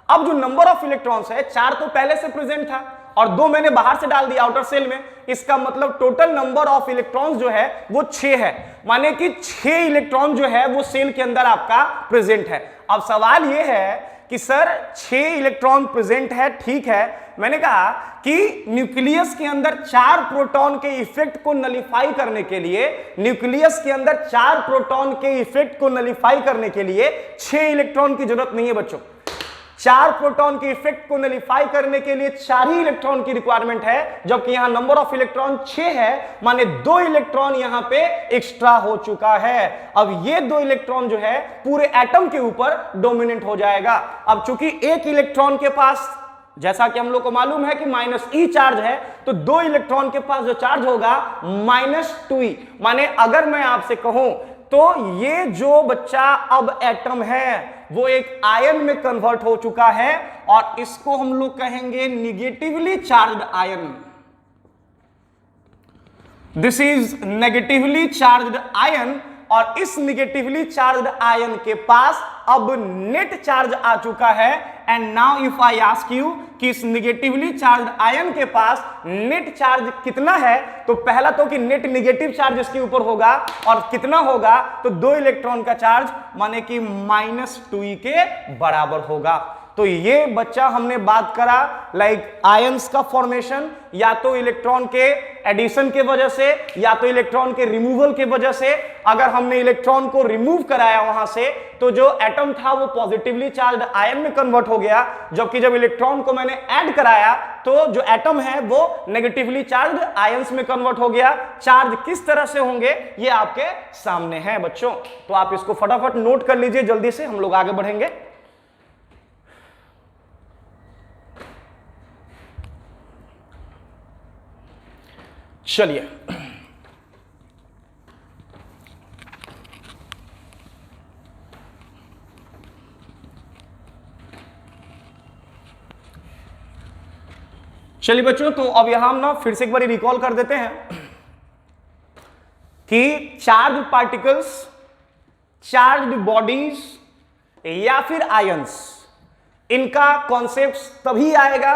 अब जो नंबर ऑफ इलेक्ट्रॉन्स है 4 तो पहले से प्रेजेंट था और 2 मैंने बाहर से डाल दिया आउटर सेल में, इसका मतलब टोटल नंबर ऑफ इलेक्ट्रॉन्स जो है वो 6 है। माने कि 6 इलेक्ट्रॉन जो है वो सेल के अंदर आपका प्रेजेंट है। अब सवाल ये है कि सर 6 इलेक्ट्रॉन प्रेजेंट है, ठीक है, मैंने कहा कि न्यूक्लियस के अंदर 4 प्रोटॉन के इफेक्ट को नलीफाई करने के लिए, न्यूक्लियस के अंदर 4 प्रोटॉन के इफेक्ट को नलीफाई करने के लिए 6 इलेक्ट्रॉन की जरूरत नहीं है बच्चों। 4 प्रोटॉन के इफेक्ट को नलीफाई करने के लिए 4 ही इलेक्ट्रॉन की रिक्वायरमेंट है, जबकि यहां नंबर ऑफ इलेक्ट्रॉन 6 है, माने 2 इलेक्ट्रॉन यहां पे एक्स्ट्रा हो चुका है। अब ये 2 इलेक्ट्रॉन जो है पूरे एटम के ऊपर डोमिनेंट हो जाएगा। अब चूंकि एक इलेक्ट्रॉन के पास, जैसा कि हम लोग को मालूम है कि -e चार्ज है, तो 2 इलेक्ट्रॉन के पास जो चार्ज होगा -2e। माने अगर मैं आपसे कहूं तो ये जो बच्चा अब एटम है वो एक आयन में कन्वर्ट हो चुका है और इसको हम लोग कहेंगे negatively charged ion. This is negatively charged ion, और इस निगेटिवली चार्ज्ड आयन के पास अब नेट चार्ज आ चुका है। And now if I ask you कि इस निगेटिवली चार्ज आयन के पास नेट चार्ज कितना है, तो पहला तो कि नेट नेगेटिव चार्ज इसके ऊपर होगा और कितना होगा, तो 2 इलेक्ट्रॉन का चार्ज माने कि -2e के बराबर होगा। तो ये बच्चा हमने बात करा लाइक आयंस का फॉर्मेशन, या तो इलेक्ट्रॉन के एडिशन के वजह से या तो इलेक्ट्रॉन के रिमूवल के वजह से। अगर हमने इलेक्ट्रॉन को रिमूव कराया वहां से तो जो एटम था वो पॉजिटिवली चार्ज आयन में कन्वर्ट हो गया, जबकि जब इलेक्ट्रॉन को मैंने ऐड कराया तो जो एटम है वो नेगेटिवली चार्ज आयंस में कन्वर्ट हो गया। चार्ज किस तरह से होंगे ये आपके सामने है बच्चों, तो आप इसको फटाफट नोट कर लीजिए, जल्दी से हम लोग आगे बढ़ेंगे। चलिए बच्चों, तो अब यहां हम ना फिर से एक बार रिकॉल कर देते हैं कि चार्ज पार्टिकल्स, चार्ज बॉडीज या फिर आयंस, इनका कॉन्सेप्ट तभी आएगा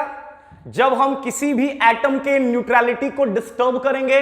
जब हम किसी भी एटम के न्यूट्रलिटी को डिस्टर्ब करेंगे।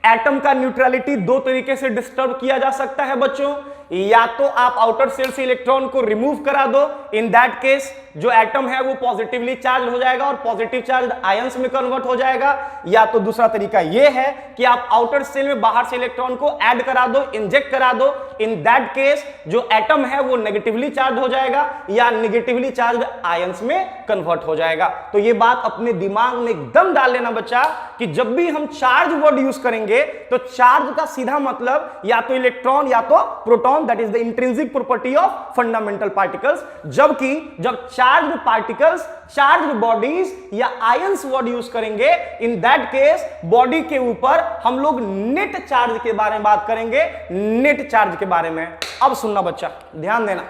एटम का न्यूट्रलिटी 2 तरीके से डिस्टर्ब किया जा सकता है बच्चों, या तो आप आउटर सेल से इलेक्ट्रॉन को रिमूव करा दो, इन दैट केस जो एटम है वो पॉजिटिवली चार्ज हो जाएगा और पॉजिटिव चार्ज आयंस में कन्वर्ट हो जाएगा, या तो दूसरा तरीका ये है कि आप आउटर सेल में बाहर से इलेक्ट्रॉन को ऐड करा दो, इंजेक्ट करा दो, इन दैट केस जो एटम है वो नेगेटिवली चार्ज हो जाएगा या नेगेटिवली चार्ज आयंस में कन्वर्ट हो जाएगा। तो ये बात अपने दिमाग में एकदम डाल लेना बच्चा कि जब भी हम चार्ज वर्ड यूज करेंगे तो चार्ज का सीधा मतलब या तो इलेक्ट्रॉन या तो proton, that is the intrinsic property of fundamental particles. जबकि जब चार्ज पार्टिकल्स, चार्ज बॉडीज या आयंस वर्ड यूज करेंगे, इन दैट केस बॉडी के ऊपर हम लोग नेट चार्ज के बारे में बात करेंगे, नेट चार्ज के बारे में। अब सुनना बच्चा, ध्यान देना,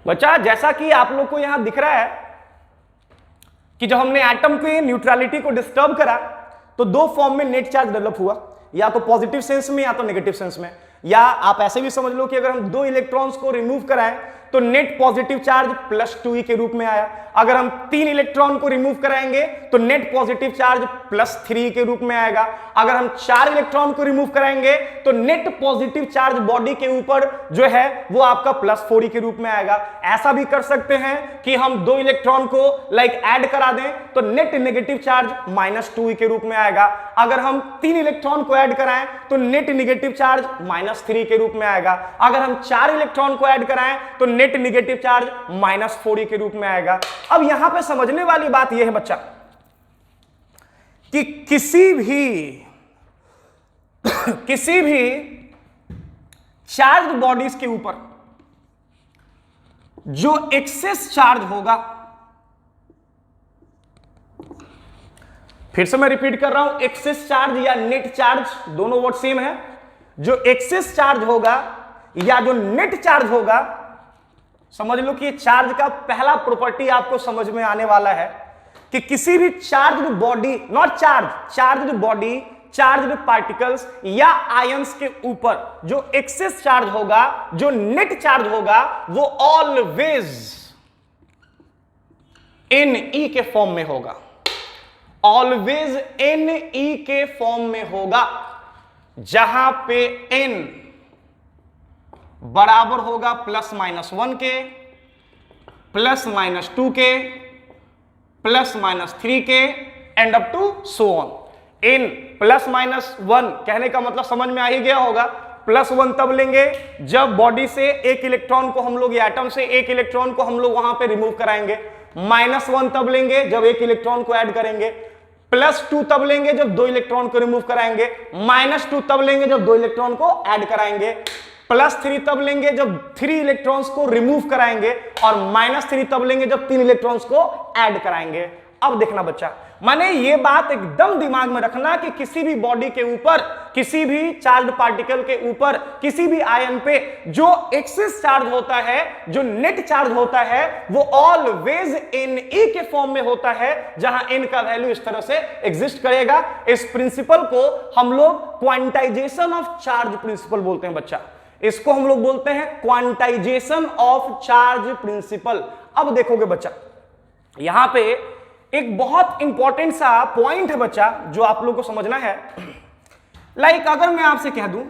बच्चा जैसा कि आप लोग को यहां दिख रहा है कि जब हमने एटम की न्यूट्रलिटी को डिस्टर्ब करा तो 2 फॉर्म में नेट चार्ज डेवलप हुआ, या तो पॉजिटिव सेंस में या तो नेगेटिव सेंस में। या आप ऐसे भी समझ लो कि अगर हम 2 इलेक्ट्रॉन्स को रिमूव कराएं तो नेट पॉजिटिव चार्ज +2e के रूप में आया। अगर हम 3 इलेक्ट्रॉन को रिमूव कराएंगे तो नेट पॉजिटिव चार्ज +3 के रूप में आएगा। अगर हम 4 इलेक्ट्रॉन को रिमूव कराएंगे तो नेट पॉजिटिव चार्ज बॉडी के ऊपर जो है वो आपका +4e के रूप में आएगा। ऐसा भी कर सकते हैं कि हम 2 इलेक्ट्रॉन को लाइक ऐड करा दें तो नेट नेगेटिव चार्ज -2e के रूप में आएगा। अगर हम 3 इलेक्ट्रॉन को ऐड कराएं तो नेट नेगेटिव चार्ज -3 के रूप में आएगा। अगर हम 4 इलेक्ट्रॉन को ऐड कराएं तो नेट नेगेटिव चार्ज -4e के रूप में आएगा। अब यहां पे समझने वाली बात यह है बच्चा कि किसी भी चार्ज बॉडीज के ऊपर जो एक्सेस चार्ज होगा, फिर से मैं रिपीट कर रहा हूं, एक्सेस चार्ज या नेट चार्ज दोनों वर्ड सेम है। जो एक्सेस चार्ज होगा या जो नेट चार्ज होगा, समझ लो कि चार्ज का पहला प्रॉपर्टी आपको समझ में आने वाला है कि किसी भी charged body, not charge, charged body, charged particles या आयंस के ऊपर जो एक्सेस चार्ज होगा, जो नेट चार्ज होगा, वो ऑलवेज Ne के फॉर्म में होगा, ऑलवेज Ne के फॉर्म में होगा, जहां पे n बराबर होगा +-1 के, +-2 के, +-3 के, and up to so on. n +-1 कहने का मतलब समझ में आ ही गया होगा। +1 तब लेंगे जब बॉडी से एक इलेक्ट्रॉन को हम लोग, एटम से एक इलेक्ट्रॉन को हम लोग वहां पे रिमूव कराएंगे। -1 तब लेंगे जब एक इलेक्ट्रॉन को ऐड करेंगे। +2 तब लेंगे जब 2 इलेक्ट्रॉन को रिमूव कराएंगे। -2 तब लेंगे जब 2 इलेक्ट्रॉन को ऐड कराएंगे। +3 तब लेंगे जब 3 इलेक्ट्रॉन्स को रिमूव कराएंगे, और -3 तब लेंगे जब 3 इलेक्ट्रॉन्स को ऐड कराएंगे। अब देखना बच्चा, माने ये बात एकदम दिमाग में रखना कि किसी भी बॉडी के ऊपर, किसी भी चार्ज पार्टिकल के ऊपर, किसी भी आयन पे जो एक्सेस चार्ज होता है, जो नेट चार्ज होता है, वो ऑलवेज Ne के फॉर्म में होता है, जहां n का वैल्यू इस तरह से एग्जिस्ट करेगा। इस प्रिंसिपल को हम लोग क्वांटाइजेशन ऑफ चार्ज प्रिंसिपल बोलते हैं बच्चा। इसको हम लोग बोलते हैं क्वांटाइजेशन ऑफ चार्ज प्रिंसिपल। अब देखोगे बच्चा, यहां पे एक बहुत इंपॉर्टेंट सा पॉइंट है बच्चा, जो आप लोगों को समझना है। लाइक अगर मैं आपसे कह दूं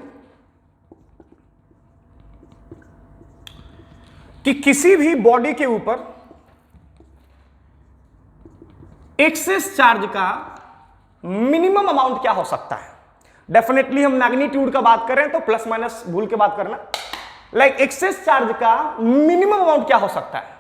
कि किसी भी बॉडी के ऊपर एक्सेस चार्ज का मिनिमम अमाउंट क्या हो सकता है, डेफिनेटली हम मैग्नीट्यूड का बात करें तो प्लस माइनस भूल के बात करना। लाइक एक्सेस चार्ज का मिनिमम अमाउंट क्या हो सकता है,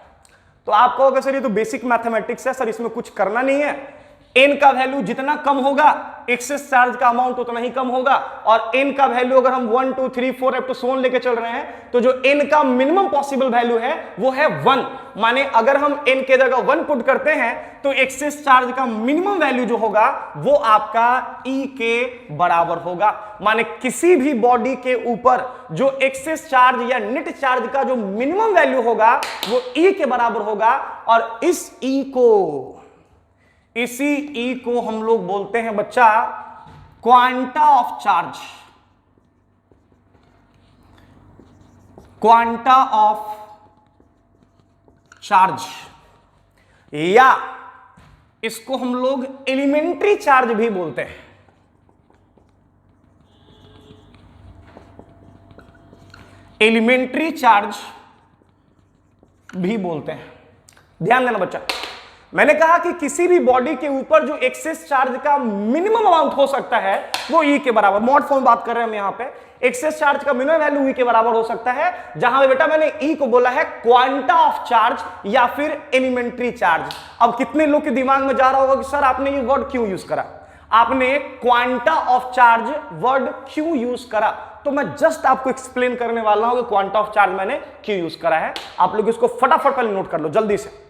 तो आप कहोगे सर ये तो बेसिक मैथमेटिक्स है सर, इसमें कुछ करना नहीं है। n का वैल्यू जितना कम होगा एक्सेस चार्ज का अमाउंट उतना ही कम होगा, और n का वैल्यू अगर हम 1 2 3 4 अप टू सो ऑन लेके चल रहे हैं, तो जो n का मिनिमम पॉसिबल वैल्यू है वो है 1। माने अगर हम n के जगह 1 पुट करते हैं तो एक्सेस चार्ज का मिनिमम वैल्यू जो होगा वो आपका E के बराबर होगा। माने किसी भी बॉडी के ऊपर जो एक्सेस चार्ज या नेट चार्ज का जो मिनिमम वैल्यू होगा वो E के बराबर होगा, और इसी E को हम लोग बोलते हैं बच्चा quanta of charge. Quanta of charge, या इसको हम लोग एलिमेंट्री चार्ज भी बोलते हैं। एलिमेंट्री चार्ज भी बोलते हैं। ध्यान देना बच्चा, मैंने कहा कि किसी भी बॉडी के ऊपर जो एक्सेस चार्ज का मिनिमम अमाउंट हो सकता है वो E के बराबर, मॉड फॉर्म बात कर रहे हैं हम यहां पे, एक्सेस चार्ज का मिनिमम वैल्यू E के बराबर हो सकता है, जहां पे बेटा मैंने E को बोला है क्वांटा ऑफ चार्ज या फिर एलिमेंट्री चार्ज। अब कितने लोग के दिमाग में जा रहा होगा कि सर आपने ये वर्ड क्यों यूज करा, आपने क्वांटा ऑफ चार्ज वर्ड क्यों यूज करा, तो मैं जस्ट आपको एक्सप्लेन करने वाला हूं कि क्वांटा ऑफ चार्ज मैंने क्यों यूज करा है। आप लोग इसको फटाफट पहले नोट कर लो जल्दी से।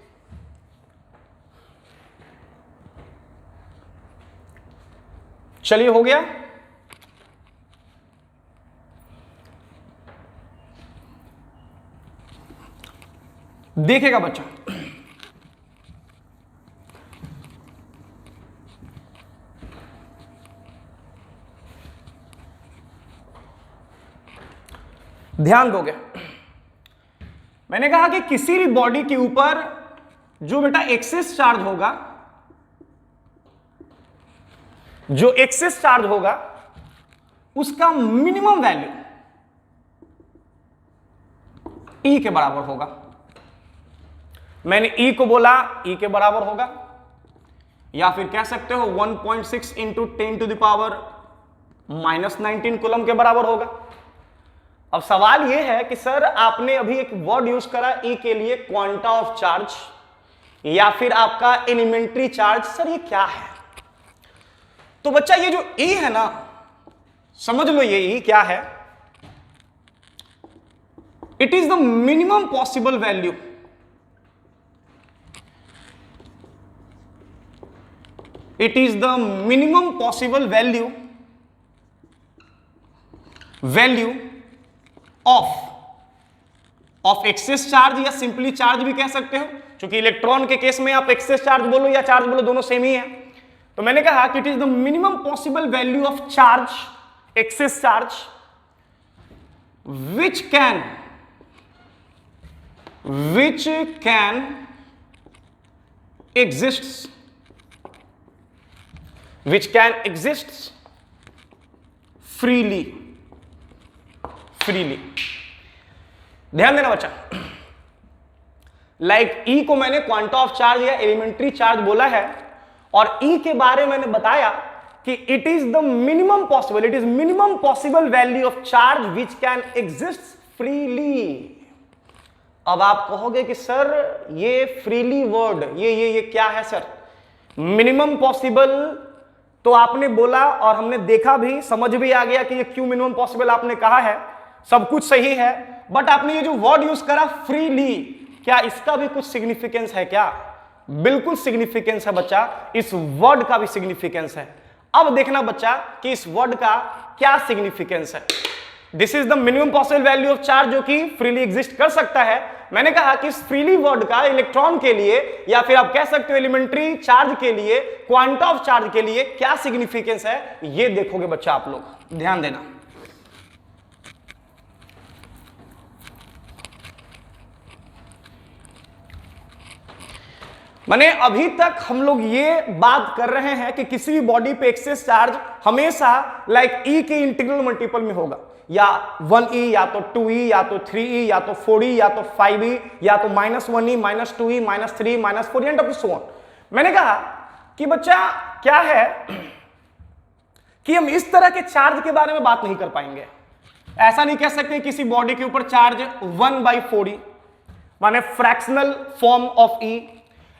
चलिए हो गया। देखेगा बच्चा, ध्यान दोगे, मैंने कहा कि किसी भी बॉडी के ऊपर जो बेटा एक्सेस चार्ज होगा, जो एक्सेस चार्ज होगा उसका मिनिमम वैल्यू E के बराबर होगा। मैंने E को बोला E के बराबर होगा, या फिर कह सकते हो 1.6 into 10 to the power -19 coulomb के बराबर होगा। अब सवाल यह है कि सर आपने अभी एक वर्ड यूज करा E के लिए, क्वांटा ऑफ चार्ज या फिर आपका एलिमेंट्री चार्ज, सर ये क्या है? तो बच्चा ये जो E है ना, समझ लो ये E क्या है, it is the minimum possible value, it is the minimum possible value of excess charge, या सिंपली चार्ज भी कह सकते हो, क्योंकि इलेक्ट्रॉन के केस में आप एक्सेस चार्ज बोलो या चार्ज बोलो दोनों सेम ही है। तो मैंने कहा कि it is the minimum possible value of charge, excess charge, which can exist freely। ध्यान देना बच्चा, लाइक E को मैंने क्वांटा ऑफ चार्ज या एलिमेंट्री चार्ज बोला है, और E के बारे में मैंने बताया कि it is the minimum possible value of charge which can exist freely. अब आप कहोगे कि सर ये फ्रीली वर्ड ये क्या है सर? मिनिमम पॉसिबल तो आपने बोला और हमने देखा भी, समझ भी आ गया कि ये क्यों मिनिमम पॉसिबल आपने कहा है, सब कुछ सही है, बट आपने ये जो वर्ड यूज करा फ्रीली, क्या इसका भी कुछ सिग्निफिकेंस है क्या? बिल्कुल सिग्निफिकेंस है बच्चा, इस वर्ड का भी सिग्निफिकेंस है। अब देखना बच्चा कि इस वर्ड का क्या सिग्निफिकेंस है। This is the minimum possible value of charge जो कि फ्रीली एग्जिस्ट कर सकता है। मैंने कहा कि इस फ्रीली वर्ड का इलेक्ट्रॉन के लिए या फिर आप कह सकते हो एलिमेंट्री चार्ज के लिए, क्वांटा ऑफ चार्ज के लिए क्या सिग्निफिकेंस है, ये देखोगे बच्चा आप लोग, ध्यान देना। माने अभी तक हम लोग ये बात कर रहे हैं कि किसी भी बॉडी पे एक्सेस चार्ज हमेशा लाइक ई के इंटीग्रल मल्टीपल में होगा, या 1e या तो 2e या तो 3e या तो 4e या तो 5e या तो -1e -2e -3 -4 and so on. मैंने कहा कि बच्चा क्या है कि हम इस तरह के चार्ज के बारे में बात नहीं कर पाएंगे। ऐसा नहीं कह सकते किसी बॉडी के ऊपर चार्ज 1/4e माने फ्रैक्शनल फॉर्म ऑफ e,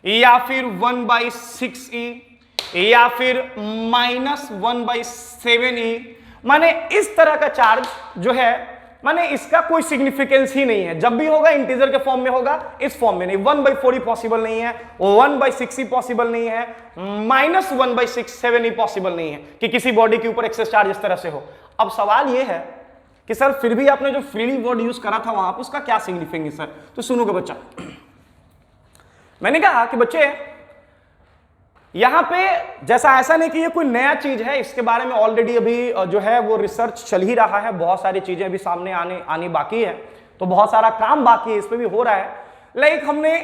या फिर 1/6e या फिर -1/7e, माने इस तरह का चार्ज जो है माने इसका कोई सिग्निफिकेंस ही नहीं है। जब भी होगा इंटीजर के फॉर्म में होगा, इस फॉर्म में नहीं। 1/4e पॉसिबल नहीं है, 1/6e पॉसिबल नहीं है, -1/6-7e पॉसिबल नहीं है कि किसी बॉडी के ऊपर एक्सेस चार्ज इस तरह से हो। अब सवाल यह है कि सर फिर भी आपने जो फ्रीली वर्ड यूज करा था वहां पर उसका क्या सिग्निफिकेंस है, तो सुनोगे बच्चा। मैंने कहा कि बच्चे यहां पे जैसा ऐसा नहीं कि ये कोई नया चीज है, इसके बारे में ऑलरेडी अभी जो है वो रिसर्च चल ही रहा है, बहुत सारी चीजें अभी सामने आनी बाकी है, तो बहुत सारा काम बाकी है, इस पे भी हो रहा है। लाइक हमने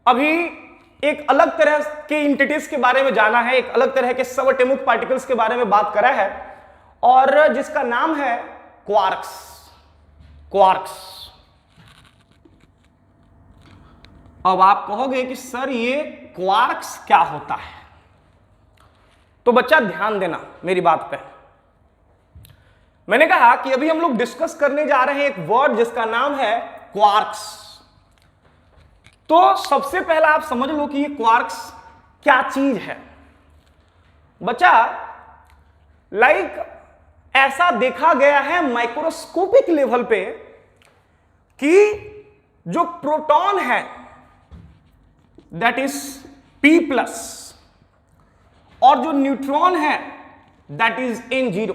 अभी एक अलग तरह के इंटिटीज के बारे में जाना है, एक अलग तरह के सब एटॉमिक पार्टिकल्स के बारे में बात करा है, और जिसका नाम है क्वार्क्स। क्वार्क्स। अब आप कहोगे कि सर ये क्वार्क्स क्या होता है, तो बच्चा ध्यान देना मेरी बात पे। मैंने कहा कि अभी हम लोग डिस्कस करने जा रहे हैं एक वर्ड जिसका नाम है क्वार्क्स। तो सबसे पहला आप समझ लो कि ये क्वार्क्स क्या चीज है। बच्चा लाइक ऐसा देखा गया है माइक्रोस्कोपिक लेवल पे कि जो प्रोटॉन है दैट इज P+, और जो न्यूट्रॉन है दैट इज N0।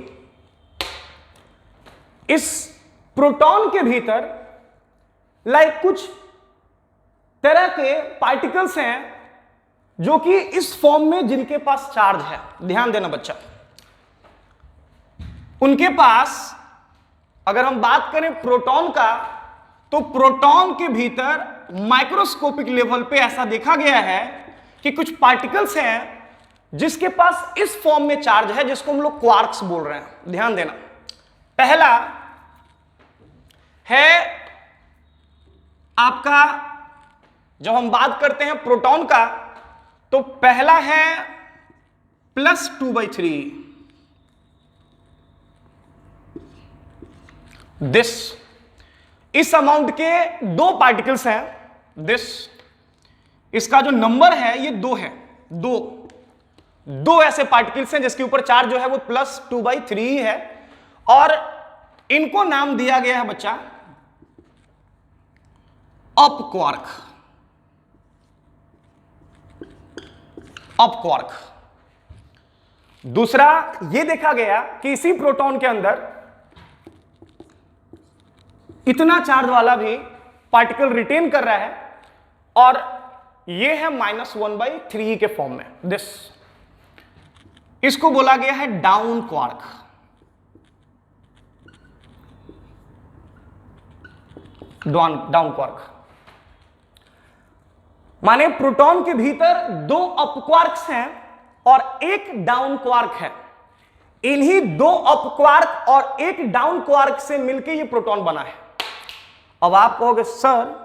इस प्रोटॉन के भीतर लाइक कुछ तरह के पार्टिकल्स हैं जो कि इस फॉर्म में जिनके पास चार्ज है। ध्यान देना बच्चा, उनके पास अगर हम बात करें प्रोटॉन का, तो प्रोटॉन के भीतर माइक्रोस्कोपिक लेवल पे ऐसा देखा गया है कि कुछ पार्टिकल्स हैं जिसके पास इस फॉर्म में चार्ज है, जिसको हम लोग क्वार्क्स बोल रहे हैं। ध्यान देना, पहला है आपका, जब हम बात करते हैं प्रोटॉन का, तो पहला है +2/3 दिस। इस अमाउंट के दो पार्टिकल्स हैं दिस, इसका जो नंबर है ये 2 है। दो ऐसे पार्टिकल्स हैं जिसके ऊपर चार्ज जो है वो +2/3 है, और इनको नाम दिया गया है बच्चा अप क्वार्क। Up quark. दूसरा ये देखा गया कि इसी प्रोटॉन के अंदर इतना चार्ज वाला भी पार्टिकल रिटेन कर रहा है, और ये है -1/3 के फॉर्म में दिस। इसको बोला गया है डाउन क्वार्क। डाउन क्वार्क माने प्रोटॉन के भीतर 2 अप क्वार्क्स हैं और एक डाउन क्वार्क है। इन्हीं 2 अप क्वार्क और एक डाउन क्वार्क से मिलकर ये प्रोटॉन बना है। अब आप कहोगे सर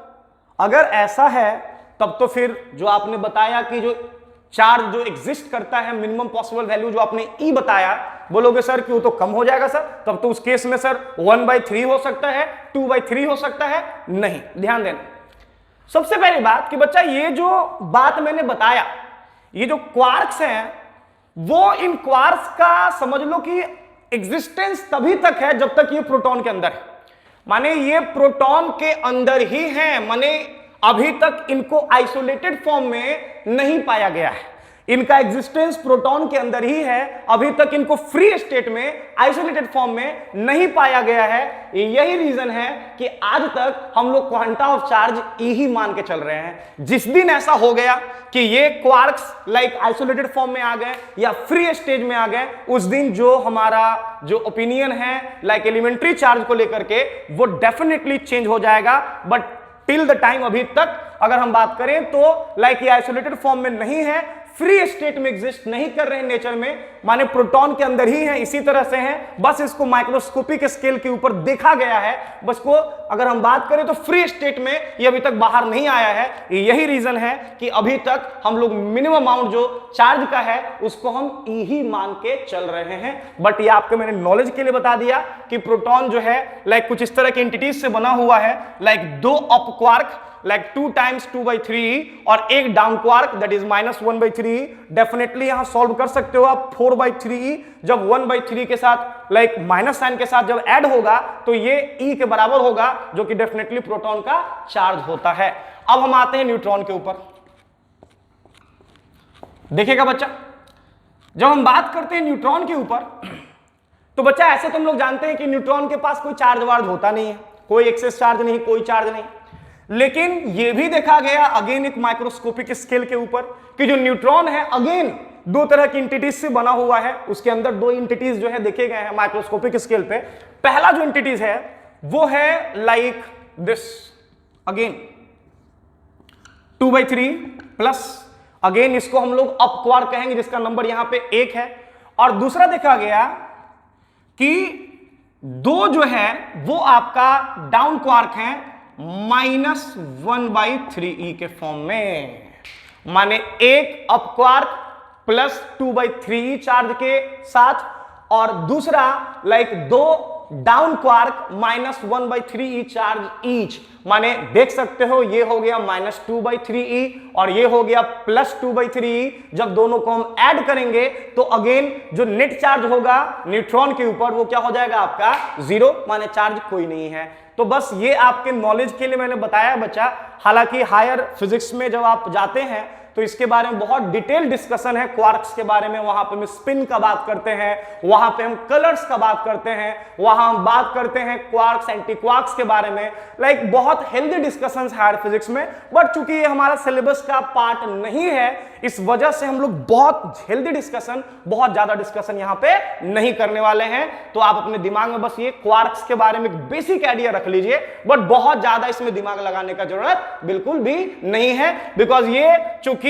अगर ऐसा है तब तो फिर जो आपने बताया कि जो चार्ज जो एग्जिस्ट करता है मिनिमम पॉसिबल वैल्यू जो आपने ई बताया, बोलोगे सर कि वो तो कम हो जाएगा सर, तब तो उस केस में सर 1/3 हो सकता है, 2/3 हो सकता है। नहीं, ध्यान देना, सबसे पहली बात कि बच्चा ये जो बात मैंने बताया, ये जो क्वार्क्स हैं वो इन क्वार्क्स का समझ लो कि एग्जिस्टेंस तभी तक है जब तक ये प्रोटॉन के अंदर है। माने ये प्रोटॉन के अंदर ही है, माने अभी तक इनको आइसोलेटेड फॉर्म में नहीं पाया गया है, इनका एग्जिस्टेंस प्रोटॉन के अंदर ही है, अभी तक इनको फ्री स्टेट में आइसोलेटेड फॉर्म में नहीं पाया गया है। यही रीजन है कि आज तक हम लोग क्वांटा ऑफ चार्ज ई ही मान के चल रहे हैं। जिस दिन ऐसा हो गया कि ये क्वार्क्स लाइक आइसोलेटेड फॉर्म में आ गए या फ्री स्टेज में आ गए, उस दिन जो हमारा जो ओपिनियन है लाइक एलिमेंट्री चार्ज को लेकर के वो डेफिनेटली चेंज हो जाएगा। बट टिल द टाइम अभी तक अगर हम बात करें तो लाइक ये आइसोलेटेड फॉर्म में नहीं है, फ्री स्टेट में एग्जिस्ट नहीं कर रहे हैं नेचर में, माने प्रोटॉन के अंदर ही है, इसी तरह से हैं, बस इसको माइक्रोस्कोपिक स्केल के ऊपर देखा गया है। बस को अगर हम बात करें तो फ्री स्टेट में ये अभी तक बाहर नहीं आया है। यही रीजन है कि अभी तक हम लोग मिनिमम अमाउंट जो चार्ज का है उसको हम ई ही मान के चल रहे हैं। बट ये आपको मैंने नॉलेज के लिए बता दिया कि प्रोटॉन जो है लाइक कुछ इस तरह के एंटिटीज से बना हुआ है, like 2 up quark like 2 times 2/3 और एक down quark that is -1/3। Definitely यहां सॉल्व कर सकते हो आप 4/3, जब 1/3 के साथ लाइक माइनस साइन के साथ जब ऐड होगा तो ये ई के बराबर होगा, जो कि डेफिनेटली प्रोटॉन का चार्ज होता है। अब हम आते हैं न्यूट्रॉन के ऊपर। देखिएगा बच्चा, जब हम बात करते हैं न्यूट्रॉन के ऊपर तो बच्चा ऐसे तो हम लोग जानते हैं कि न्यूट्रॉन के पास कोई चार्ज वार्ज होता नहीं है, कोई एक्सेस चार्ज नहीं, कोई चार्ज नहीं। लेकिन यह भी देखा गया अगेन एक माइक्रोस्कोपिक स्केल के ऊपर कि जो न्यूट्रॉन है अगेन 2 तरह की एंटिटीज से बना हुआ है। उसके अंदर 2 एंटिटीज जो है देखे गए हैं माइक्रोस्कोपिक स्केल पे। पहला जो एंटिटीज है वो है like this, again 2/3 plus, again इसको हम लोग अप क्वार्क कहेंगे जिसका नंबर यहां पे 1 है। और दूसरा देखा गया कि 2 जो है वो आपका डाउन क्वार्क है -1/3e के फॉर्म में, माने एक up quark plus 2/3e charge के साथ और दूसरा like 2 down quark -1/3e charge each. माने देख सकते हो ये हो गया -2/3e और ये हो गया +2/3e। जब दोनों को हम ऐड करेंगे तो अगेन जो नेट चार्ज होगा न्यूट्रॉन के ऊपर वो क्या हो जाएगा आपका 0, माने चार्ज कोई नहीं है। तो बस ये आपके नॉलेज के लिए मैंने बताया बच्चा। हालांकि हायर फिजिक्स में जब आप जाते हैं तो इसके बारे में बहुत डिटेल डिस्कशन है, क्वार्क्स के बारे में, वहां पे हम स्पिन का बात करते हैं, वहां पे हम कलर्स का बात करते हैं, वहां हम बात करते हैं क्वार्क्स एंटी क्वार्क्स के बारे में। लाइक बहुत हेल्दी डिस्कशंस है हायर फिजिक्स में। बट चूंकि ये हमारा सिलेबस का पार्ट नहीं है, इस वजह से हम लोग बहुत हेल्दी डिस्कशन, बहुत ज्यादा डिस्कशन यहां पे नहीं करने वाले हैं। तो आप अपने दिमाग में बस ये क्वार्क्स के बारे में एक बेसिक आइडिया रख लीजिए, बट बहुत ज्यादा इसमें दिमाग लगाने का जरूरत बिल्कुल भी नहीं है। बिकॉज ये चूंकि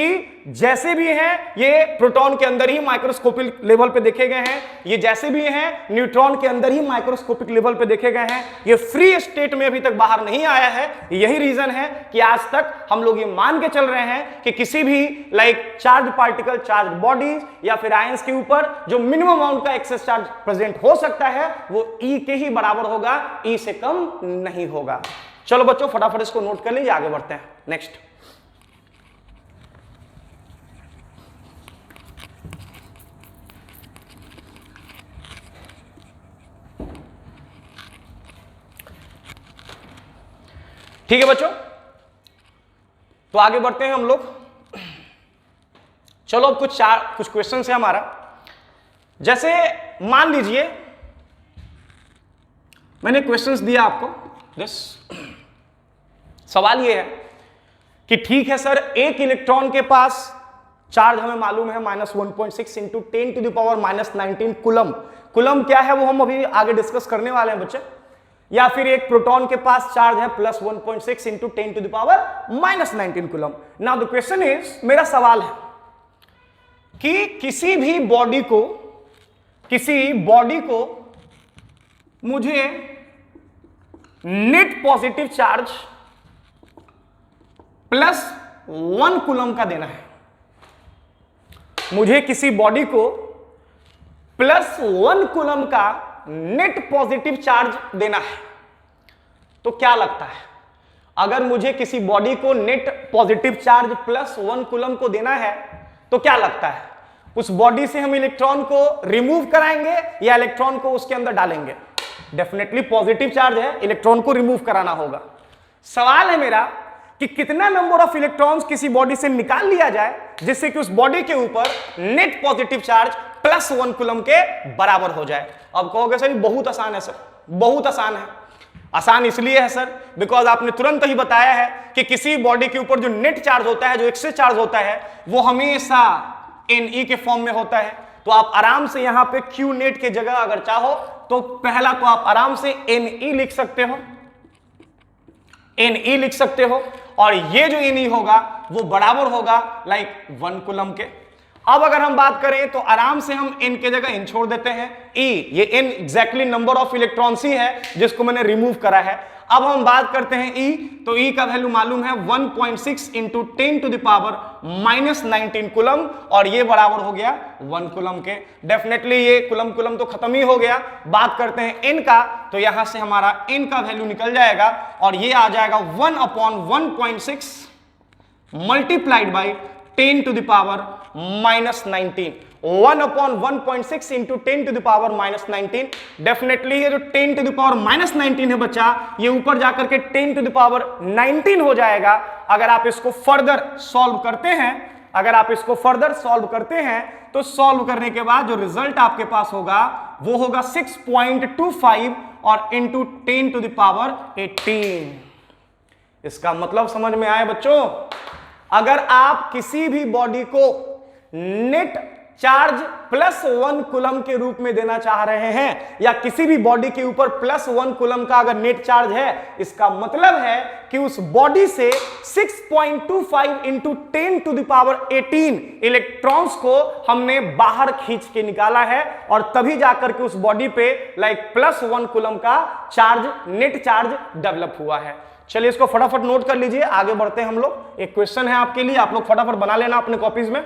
जैसे भी हैं ये प्रोटॉन के अंदर ही माइक्रोस्कोपिक लेवल पे देखे गए हैं, ये जैसे भी हैं न्यूट्रॉन के अंदर ही माइक्रोस्कोपिक लेवल पे देखे गए हैं, ये फ्री स्टेट में अभी तक बाहर नहीं आया है। यही रीजन है कि आज तक हम लोग ये मान के चल रहे हैं कि किसी भी like charge particle, charge bodies या फिर आयंस के ऊपर जो मिनिमम अमाउंट का एक्सेस चार्ज प्रेजेंट हो सकता है वो ई के ही बराबर होगा, ई से कम नहीं होगा। चलो बच्चों फटाफट इसको नोट कर लीजिए, आगे बढ़ते हैं। नेक्स्ट, ठीक है बच्चों, तो आगे बढ़ते हैं हम लोग। चलो अब कुछ क्वेश्चन है हमारा। जैसे मान लीजिए मैंने क्वेश्चंस दिया आपको, सवाल ये है कि ठीक है सर, एक इलेक्ट्रॉन के पास चार्ज हमें मालूम है -1.6 इंटू 10⁻⁻19 कूलम। कूलम क्या है वो हम अभी आगे डिस्कस करने वाले हैं बच्चे। या फिर एक प्रोटॉन के पास चार्ज है +1.6 into 10⁻⁻19 coulomb. Now the question is, मेरा सवाल है कि किसी बॉडी को मुझे नेट पॉजिटिव चार्ज +1 कूलम का देना है। मुझे किसी बॉडी को +1 कूलम का नेट पॉजिटिव चार्ज देना है। तो क्या लगता है, अगर मुझे किसी बॉडी को नेट पॉजिटिव चार्ज +1 कूलम को देना है तो क्या लगता है, उस बॉडी से हम इलेक्ट्रॉन को रिमूव कराएंगे या इलेक्ट्रॉन को उसके अंदर डालेंगे? डेफिनेटली पॉजिटिव चार्ज है, इलेक्ट्रॉन को रिमूव कराना होगा। सवाल है मेरा कि कितना नंबर ऑफ इलेक्ट्रॉन्स किसी बॉडी से निकाल लिया जाए जिससे कि उस बॉडी के ऊपर नेट पॉजिटिव चार्ज +1 कूलम के बराबर हो जाए। अब कहोगे सर बहुत आसान है सर, बहुत आसान है। आसान इसलिए है सर बिकॉज आपने तुरंत ही बताया है कि किसी बॉडी के ऊपर जो नेट चार्ज होता है, जो एक्सेस चार्ज होता है, वो हमेशा Ne के फॉर्म में होता है। तो आप आराम से यहां पे Q नेट की जगह अगर चाहो तो पहला तो आप आराम से Ne लिख सकते हो, Ne लिख सकते हो, और ये जो Ne होगा वो बराबर होगा 1 कूलम के। अब अगर हम बात करें तो आराम से हम N के जगह N छोड़ देते हैं, E ये N exactly number of electrons ही है जिसको मैंने रिमूव करा है। अब हम बात करते हैं E, तो E का वैल्यू मालूम है 1.6 इंटू 10⁻⁻19 कूलम, और ये बराबर हो गया 1 कूलम के। डेफिनेटली ये कूलम तो खत्म ही हो गया। बात करते हैं N का, तो यहां से हमारा N का वैल्यू निकल जाएगा और ये आ जाएगा 1/1.6 मल्टीप्लाइड बाई 10⁻⁻19। 1/1.6 इंटू 10⁻⁻19। डेफिनेटली ये जो 10⁻⁻19 है बच्चा, ये ऊपर जाकर के 10⁻19 हो जाएगा। अगर आप इसको फर्दर सॉल्व करते हैं, तो सॉल्व करने के बाद जो रिजल्ट आपके पास होगा वो होगा 6.25 और इंटू 10⁻18। इसका मतलब समझ में आया बच्चों? अगर आप किसी भी बॉडी को नेट चार्ज +1 कूलम के रूप में देना चाह रहे हैं, या किसी भी बॉडी के ऊपर +1 कूलम का अगर नेट चार्ज है, इसका मतलब है कि उस बॉडी से 6.25 इंटू 10⁻18 इलेक्ट्रॉन्स को हमने बाहर खींच के निकाला है, और तभी जाकर के उस बॉडी पे +1 कूलम का चार्ज, नेट चार्ज डेवलप हुआ है। चलिए इसको फटाफट नोट कर लीजिए, आगे बढ़ते हैं हम लोग। एक क्वेश्चन है आपके लिए, आप लोग फटाफट बना लेना अपने कॉपीज में।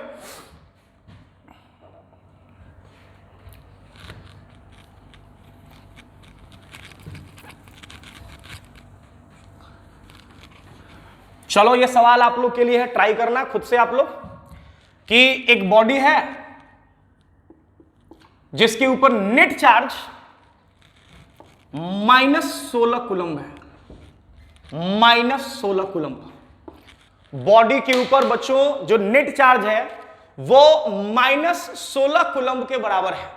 चलो ये सवाल आप लोग के लिए है, ट्राई करना खुद से आप लोग, कि एक बॉडी है जिसके ऊपर नेट चार्ज -16 कूलम है, -16 कूलम। बॉडी के ऊपर बच्चों जो नेट चार्ज है वो -16 कूलम के बराबर है।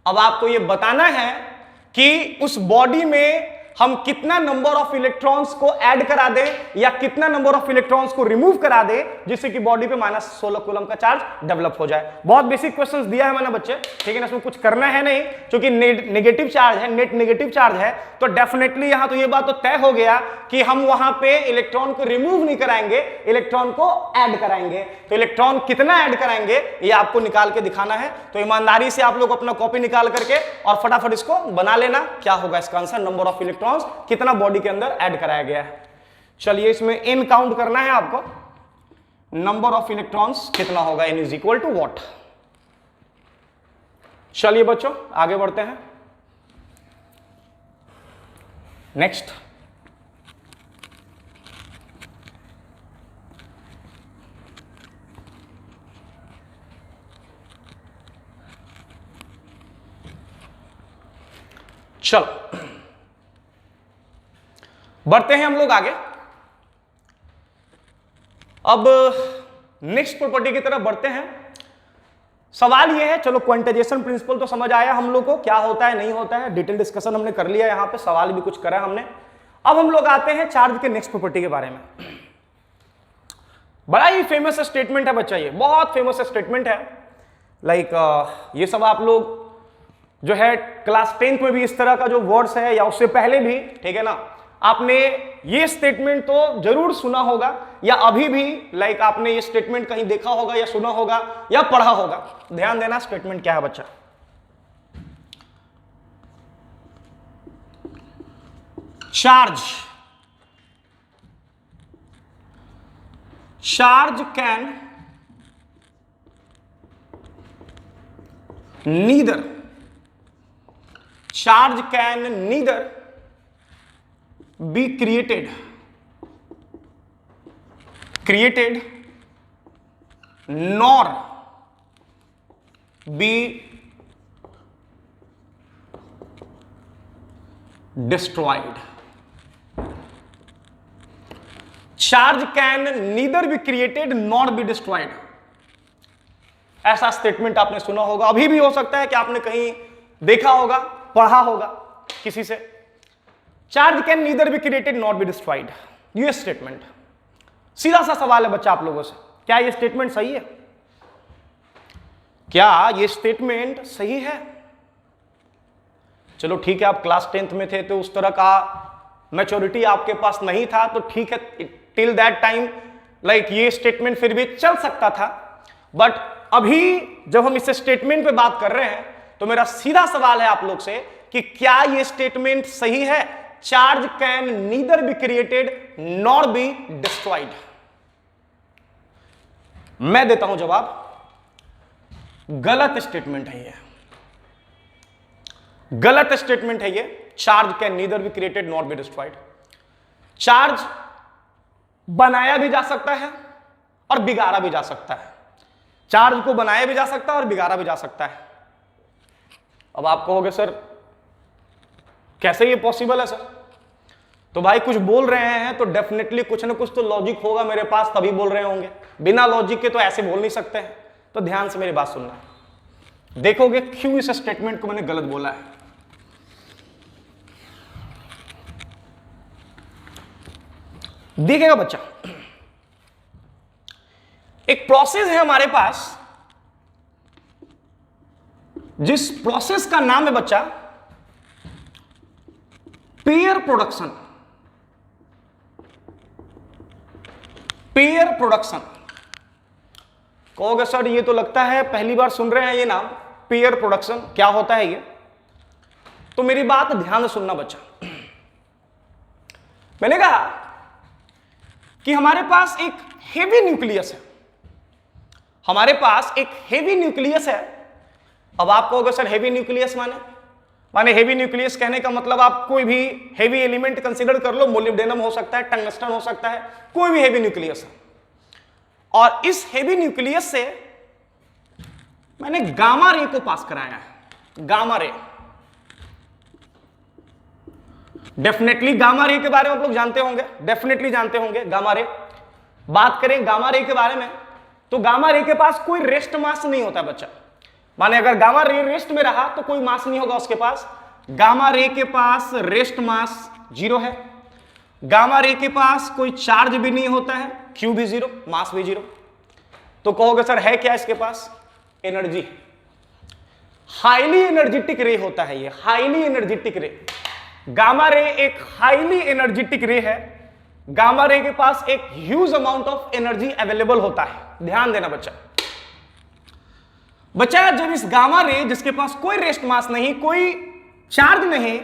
अब आपको यह बताना है कि उस बॉडी में हम कितना नंबर ऑफ इलेक्ट्रॉन्स को ऐड करा दें या कितना नंबर ऑफ इलेक्ट्रॉन्स को रिमूव करा दें जिससे कि बॉडी पे -16 कूलम का चार्ज डेवलप हो जाए। बहुत बेसिक क्वेश्चंस दिया है मैंने बच्चे, ठीक है ना, इसमें कुछ करना है नहीं, क्योंकि नेगेटिव चार्ज है, नेट नेगेटिव चार्ज है, तो डेफिनेटली यहां तो ये बात तो तय हो गया कि हम वहां पे इलेक्ट्रॉन को रिमूव नहीं कराएंगे, इलेक्ट्रॉन को ऐड कराएंगे। तो इलेक्ट्रॉन कितना ऐड कराएंगे ये आपको निकाल के दिखाना है। तो ईमानदारी से आप लोग अपना कॉपी निकाल करके और फटाफट इसको बना लेना। क्या होगा इसका आंसर? नंबर ऑफ इलेक्ट्रॉन्स कितना बॉडी के अंदर ऐड कराया गया है। चलिए इसमें n काउंट करना है आपको, नंबर ऑफ इलेक्ट्रॉन्स कितना होगा, n is equal to what. चलिए बच्चों आगे बढ़ते हैं। नेक्स्ट, चलो बढ़ते हैं हम लोग आगे। अब नेक्स्ट प्रॉपर्टी की तरफ बढ़ते हैं। सवाल यह है, चलो क्वांटाइजेशन प्रिंसिपल तो समझ आया हम लोग को, क्या होता है नहीं होता है, डिटेल डिस्कशन हमने कर लिया, यहां पे सवाल भी कुछ करा हमने। अब हम लोग आते हैं चार्ज के नेक्स्ट प्रॉपर्टी के बारे में। बड़ा ही फेमस स्टेटमेंट है बच्चा, ये बहुत फेमस स्टेटमेंट है। ये सब आप लोग जो है क्लास 10th में भी इस तरह का जो वर्ड्स है, या उससे पहले भी, ठीक है ना, आपने ये स्टेटमेंट तो जरूर सुना होगा, या अभी भी आपने ये स्टेटमेंट कहीं देखा होगा या सुना होगा या पढ़ा होगा। ध्यान देना, स्टेटमेंट क्या है बच्चा। Charge can neither be created nor be destroyed। Charge can neither be created not be destroyed. ऐसा स्टेटमेंट आपने सुना होगा, अभी भी हो सकता है कि आपने कहीं देखा होगा, पढ़ा होगा किसी से। Charge can neither be created not be destroyed, ये स्टेटमेंट। सीधा सा सवाल है बच्चा आप लोगों से, क्या ये स्टेटमेंट सही है? क्या ये स्टेटमेंट सही है? चलो ठीक है, आप क्लास 10th में थे तो उस तरह का मैच्योरिटी आपके पास नहीं था, तो ठीक है, टिल दैट टाइम लाइक ये स्टेटमेंट फिर भी चल सकता था। बट अभी जब हम इस स्टेटमेंट पे बात कर रहे हैं तो मेरा सीधा सवाल है आप लोग से कि क्या ये स्टेटमेंट सही है? Charge can neither be created nor be destroyed. मैं देता हूं जवाब, गलत स्टेटमेंट है ये, गलत स्टेटमेंट है ये। Charge can neither be created not be destroyed. Charge बनाया भी जा सकता है और बिगाड़ा भी जा सकता है। चार्ज को बनाया भी जा सकता है और बिगाड़ा भी जा सकता है। अब आप कहोगे सर कैसे ये पॉसिबल है सर? तो भाई कुछ बोल रहे हैं तो डेफिनेटली कुछ ना कुछ तो लॉजिक होगा मेरे पास, तभी बोल रहे होंगे। बिना लॉजिक के तो ऐसे बोल नहीं सकते हैं। तो ध्यान से मेरी बात सुनना, देखोगे क्यों इस स्टेटमेंट को मैंने गलत बोला है। देखिएगा बच्चा, एक प्रोसेस है हमारे पास, जिस प्रोसेस का नाम है बच्चा पेयर प्रोडक्शन। Pair production. कहोगे सर ये तो लगता है पहली बार सुन रहे हैं ये नाम, पेयर प्रोडक्शन क्या होता है ये? तो मेरी बात ध्यान से सुनना बच्चा। मैंने कहा कि हमारे पास एक हेवी न्यूक्लियस है, हमारे पास एक हेवी न्यूक्लियस है। अब आप कहोगे सर हेवी न्यूक्लियस माने हेवी न्यूक्लियस कहने का मतलब आप कोई भी हेवी एलिमेंट कंसीडर कर लो, मोलिब्डेनम हो सकता है, टंगस्टन हो सकता है, कोई भी हेवी न्यूक्लियस है। और इस हेवी न्यूक्लियस से मैंने गामा रे को पास कराया है। Gamma ray, definitely gamma ray के बारे में आप लोग जानते होंगे, डेफिनेटली जानते होंगे गामा रे। बात करें गामा रे के बारे में तो गामा रे के पास कोई रेस्ट मास नहीं होता बच्चा। माने अगर गामा रे रेस्ट में रहा तो कोई मास नहीं होगा उसके पास। गामा रे के पास रेस्ट मास 0 है। गामा रे के पास कोई चार्ज भी नहीं होता है, क्यू भी 0, मास भी 0। तो कहोगे सर है क्या इसके पास? एनर्जी। हाईली एनर्जेटिक रे होता है ये, हाईली एनर्जेटिक रे। गामा रे एक हाईली एनर्जेटिक रे है। गामा रे के पास एक huge amount of energy available होता है। ध्यान देना बच्चा, जब इस गामा रे जिसके पास कोई रेस्ट मास नहीं, कोई चार्ज नहीं,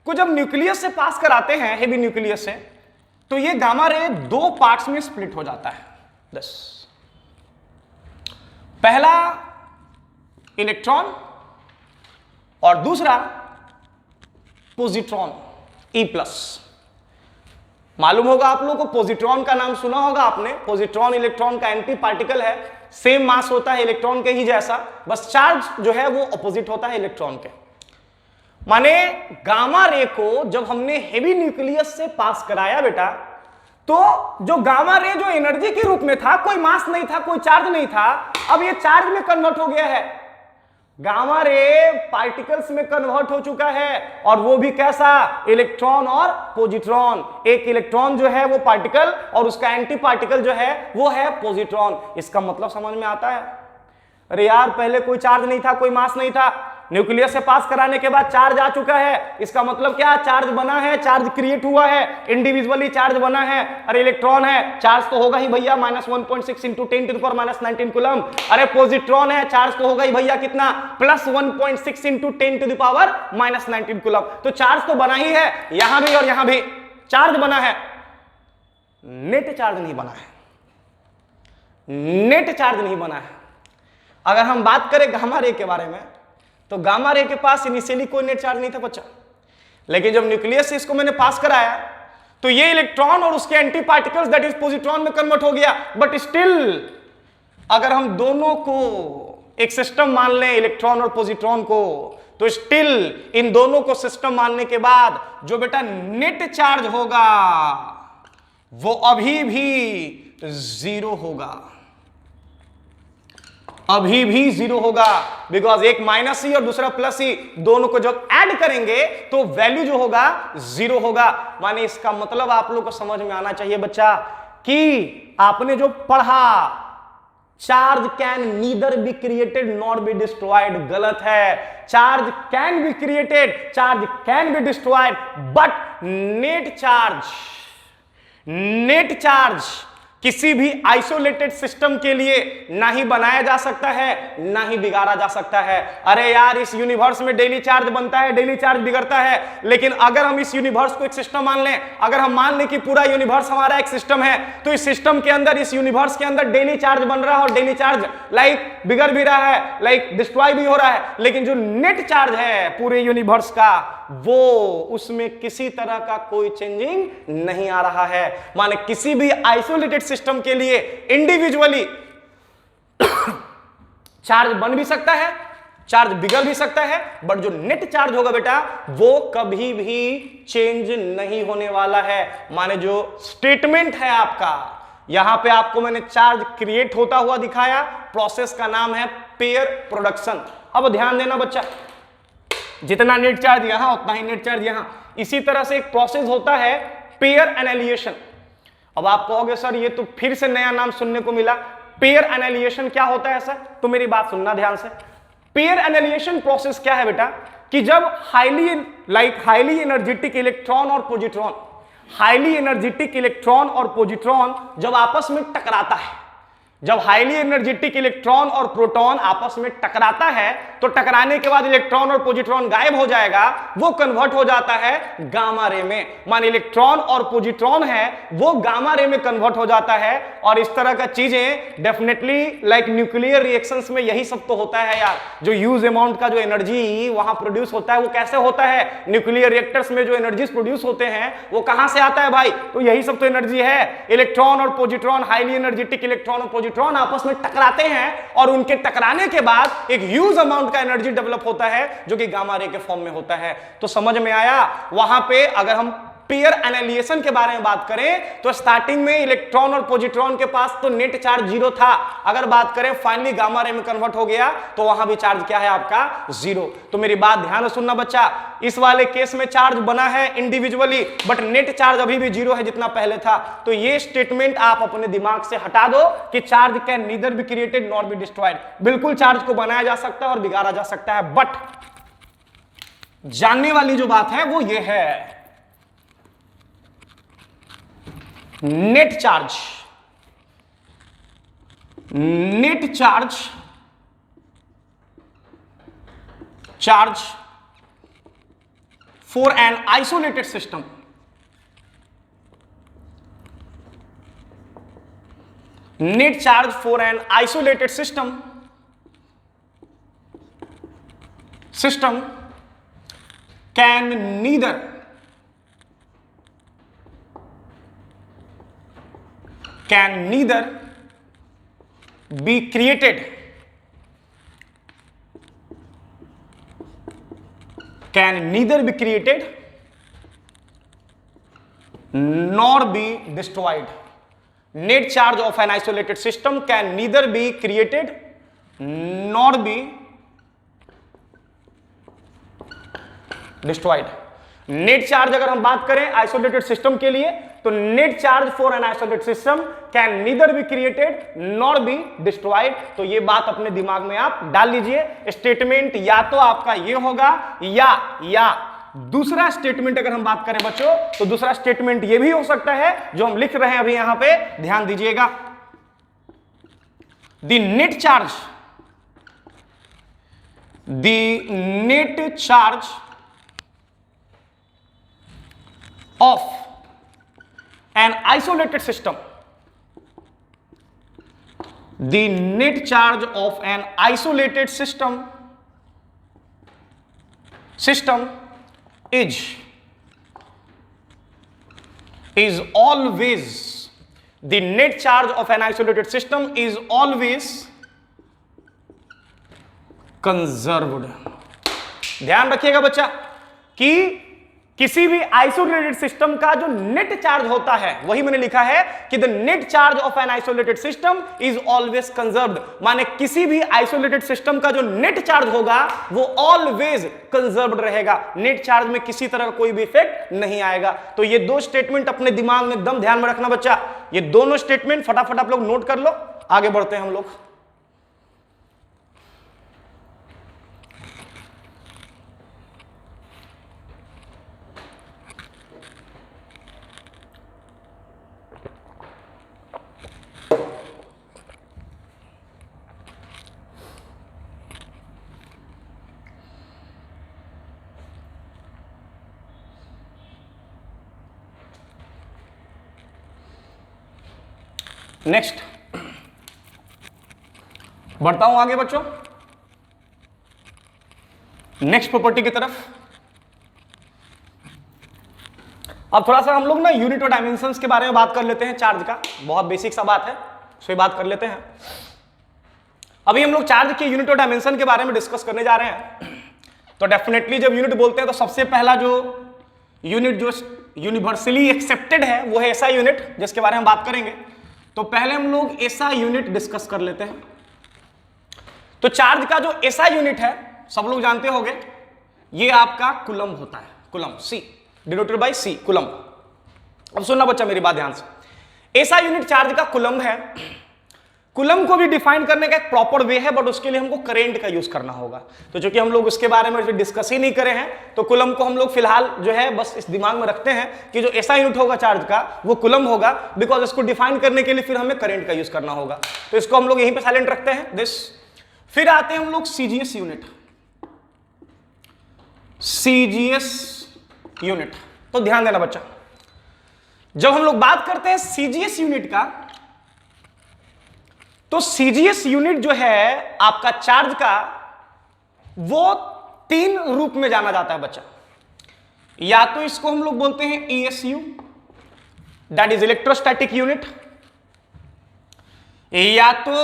को जब न्यूक्लियस से पास कराते हैं, हेवी न्यूक्लियस से, तो ये गामा रे 2 पार्ट्स में स्प्लिट हो जाता है। 10 पहला इलेक्ट्रॉन और दूसरा पॉजिट्रॉन, E+। मालूम होगा आप लोगों को, पॉजिट्रॉन का नाम सुना होगा आपने। पॉजिट्रॉन इलेक्ट्रॉन का एंटी पार्टिकल है, सेम मास होता है इलेक्ट्रॉन के ही जैसा, बस चार्ज जो है वो अपोजिट होता है इलेक्ट्रॉन के। माने गामा रे को जब हमने हेवी न्यूक्लियस से पास कराया बेटा, तो जो गामा रे जो एनर्जी के रूप में था, कोई मास नहीं था, कोई चार्ज नहीं था, अब ये चार्ज में कन्वर्ट हो गया है। गामा रे पार्टिकल्स में कन्वर्ट हो चुका है, और वो भी कैसा? इलेक्ट्रॉन और पॉजिट्रॉन। एक इलेक्ट्रॉन जो है वो पार्टिकल और उसका एंटी पार्टिकल जो है वो है पॉजिट्रॉन। इसका मतलब समझ में आता है? अरे यार पहले कोई चार्ज नहीं था, कोई मास नहीं था, न्यूक्लियस से पास कराने के बाद चार्ज आ चुका है। इसका मतलब क्या? चार्ज बना है, चार्ज क्रिएट हुआ है, इंडिविजुअली चार्ज बना है। अरे इलेक्ट्रॉन है, चार्ज तो होगा ही भैया, -1.6 × 10⁻⁻⁹ कूलम। अरे पॉजिट्रॉन है, चार्ज तो होगा ही भैया कितना? +1.6 × 10⁻⁻⁹ कूलम। तो चार्ज तो बना ही है, यहां भी और यहां भी चार्ज बना है, नेट चार्ज नहीं बना है, नेट चार्ज नहीं बना है। अगर हम बात करें गामा रे के बारे में, तो गामा रे के पास इनिशियली कोई नेट चार्ज नहीं था बच्चा, लेकिन जब न्यूक्लियस से इसको मैंने पास कराया तो ये इलेक्ट्रॉन और उसके anti particles that is positron में कन्वर्ट हो गया। बट स्टिल अगर हम दोनों को एक सिस्टम मान लें, इलेक्ट्रॉन और पॉजिट्रॉन को, तो स्टिल इन दोनों को सिस्टम मानने के बाद जो बेटा नेट चार्ज होगा, वो अभी भी जीरो होगा, अभी भी जीरो होगा, बिकॉज एक माइनस ही और दूसरा प्लस ही, दोनों को जब ऐड करेंगे तो वैल्यू जो होगा जीरो होगा। माने इसका मतलब आप लोग को समझ में आना चाहिए बच्चा कि आपने जो पढ़ा charge can neither be created not be destroyed, गलत है। Charge can be created, charge can be destroyed, but net charge किसी भी आइसोलेटेड सिस्टम के लिए ना ही बनाया जा सकता है ना ही बिगाड़ा जा सकता है। अरे यार, इस यूनिवर्स में डेली चार्ज बनता है, डेली चार्ज बिगड़ता है, लेकिन अगर हम इस यूनिवर्स को एक सिस्टम मान लें, अगर हम मान लें कि पूरा यूनिवर्स हमारा एक सिस्टम है, तो इस सिस्टम के अंदर, इस यूनिवर्स के अंदर डेली चार्ज बन रहा है और डेली चार्ज लाइक बिगड़ भी रहा है, लाइक डिस्ट्रॉय भी हो रहा है, लेकिन जो नेट चार्ज है पूरे यूनिवर्स का, वो उसमें किसी तरह का कोई चेंजिंग नहीं आ रहा है। माने किसी भी आइसोलेटेड सिस्टम के लिए इंडिविजुअली चार्ज बन भी सकता है, चार्ज बिगड़ भी सकता है, बट जो नेट चार्ज होगा बेटा वो कभी भी चेंज नहीं होने वाला है। माने जो स्टेटमेंट है आपका, यहां पे आपको मैंने चार्ज क्रिएट होता हुआ दिखाया, प्रोसेस का नाम है पेयर प्रोडक्शन। अब ध्यान देना बच्चा, जितना नेट चार्ज यहां उतना ही नेट चार्ज यहां, इसी तरह से एक प्रोसेस होता है पेयर एनालिएशन। अब आप कहोगे सर ये तो फिर से नया नाम सुनने को मिला, पेयर एनालिएशन क्या होता है सर? तो मेरी बात सुनना ध्यान से। पेयर एनालिएशन प्रोसेस क्या है बेटा कि जब हाईली एनर्जेटिक इलेक्ट्रॉन और पॉजिट्रॉन, हाईली एनर्जेटिक इलेक्ट्रॉन और पॉजिट्रॉन जब आपस में टकराता है, जब हाईली एनर्जेटिक इलेक्ट्रॉन और प्रोटॉन आपस में टकराता है, तो टकराने के बाद इलेक्ट्रॉन और पॉजिट्रॉन गायब हो जाएगा, वो कन्वर्ट हो जाता है गामा रे में। मान इलेक्ट्रॉन और पॉजिट्रॉन है वो गामा रे में कन्वर्ट हो जाता है। और इस तरह का चीजें डेफिनेटली लाइक न्यूक्लियर रिएक्शंस में यही सब तो होता है यार। जो ह्यूज अमाउंट का जो एनर्जी वहां प्रोड्यूस होता है वो कैसे होता है? न्यूक्लियर रिएक्टर्स में जो एनर्जीज प्रोड्यूस होते हैं वो कहां से आता है भाई? तो यही सब तो एनर्जी है। इलेक्ट्रॉन और पॉजिट्रॉन, हाईली एनर्जेटिक इलेक्ट्रॉन और पॉजिट्रॉन आपस में टकराते हैं और उनके टकराने के बाद एक ह्यूज अमाउंट का एनर्जी डेवलप होता है जो कि गामा रे के फॉर्म में होता है। तो समझ में आया? वहां पे अगर हम पेयर एनालिएशन के बारे में बात करें तो स्टार्टिंग में इलेक्ट्रॉन और पॉजिट्रॉन के पास तो नेट चार्ज जीरो था। अगर बात करें फाइनली गामा रे में कन्वर्ट हो गया तो वहां भी चार्ज क्या है आपका? जीरो। तो मेरी बात ध्यान से सुनना बच्चा, इस वाले केस में चार्ज बना है इंडिविजुअली बट नेट चार्ज अभी भी जीरो है जितना पहले था। तो ये स्टेटमेंट आप अपने दिमाग से हटा दो कि charge can neither be created not be destroyed. बिल्कुल चार्ज को बनाया जा सकता है और बिगाड़ा जा सकता है, बट जानने वाली जो बात है वो ये है net charge. Net charge for an isolated system, net charge for an isolated system can neither be created nor be destroyed. Net charge of an isolated system can neither be created nor be destroyed. Net charge अगर हम बात करें isolated system के लिए तो net charge for an isolated system can neither be created nor be destroyed. तो ये बात अपने दिमाग में आप डाल लीजिए। स्टेटमेंट या तो आपका ये होगा या दूसरा स्टेटमेंट अगर हम बात करें बच्चों तो दूसरा स्टेटमेंट ये भी हो सकता है जो हम लिख रहे हैं अभी यहां पे, ध्यान दीजिएगा। The net charge of an isolated system, the net charge of an isolated system is always, the net charge of an isolated system is always conserved। ध्यान रखिएगा बच्चा कि किसी भी आइसोलेटेड सिस्टम का जो नेट चार्ज होता है, वही मैंने लिखा है कि the net charge of an isolated system is always conserved, माने किसी भी आइसोलेटेड सिस्टम का जो नेट चार्ज होगा वो ऑलवेज कंजर्व्ड रहेगा, नेट चार्ज में किसी तरह का कोई भी इफेक्ट नहीं आएगा। तो ये दो स्टेटमेंट अपने दिमाग में एकदम ध्यान में रखना बच्चा, ये दोनों स्टेटमेंट फटाफट आप लोग नोट कर लो। आगे बढ़ते हैं हम लोग। नेक्स्ट बढ़ता हूं आगे बच्चों, नेक्स्ट प्रॉपर्टी की तरफ। अब थोड़ा सा हम लोग ना यूनिट और डायमेंशंस के बारे में बात कर लेते हैं। चार्ज का बहुत बेसिक सा बात है, उस पर बात कर लेते हैं। अभी हम लोग चार्ज के यूनिट और डायमेंशन के बारे में डिस्कस करने जा रहे हैं। तो डेफिनेटली जब यूनिट बोलते हैं तो सबसे पहला जो यूनिट जो यूनिवर्सली एक्सेप्टेड है वो है एसआई यूनिट, जिसके बारे में बात करेंगे। तो पहले हम लोग एसआई यूनिट डिस्कस कर लेते हैं। तो चार्ज का जो एसआई यूनिट है सब लोग जानते होंगे, ये आपका कूलम्ब होता है, coulomb, C denoted by C, coulomb. अब सुनना बच्चा मेरी बात ध्यान से, एसआई यूनिट चार्ज का कूलम्ब है। कूलम्ब को भी डिफाइन करने का एक प्रॉपर वे है, बट उसके लिए हमको करंट का यूज करना होगा। तो चूंकि हम लोग उसके बारे में डिस्कस ही नहीं करे हैं, तो कूलम्ब को हम लोग फिलहाल जो है बस इस दिमाग में रखते हैं कि जो ऐसा यूनिट होगा चार्ज का वो कूलम्ब होगा, बिकॉज इसको डिफाइन करने के लिए फिर हमें करंट का यूज करना होगा। तो इसको हम लोग यहीं पे साइलेंट रखते हैं दिस। फिर आते हैं हम लोग सीजीएस यूनिट, सीजीएस यूनिट। तो ध्यान देना बच्चा, जब हम लोग बात करते हैं सीजीएस यूनिट का, तो सीजीएस यूनिट जो है आपका चार्ज का, वो तीन रूप में जाना जाता है बच्चा। या तो इसको हम लोग बोलते हैं ESU, that is electrostatic unit, या तो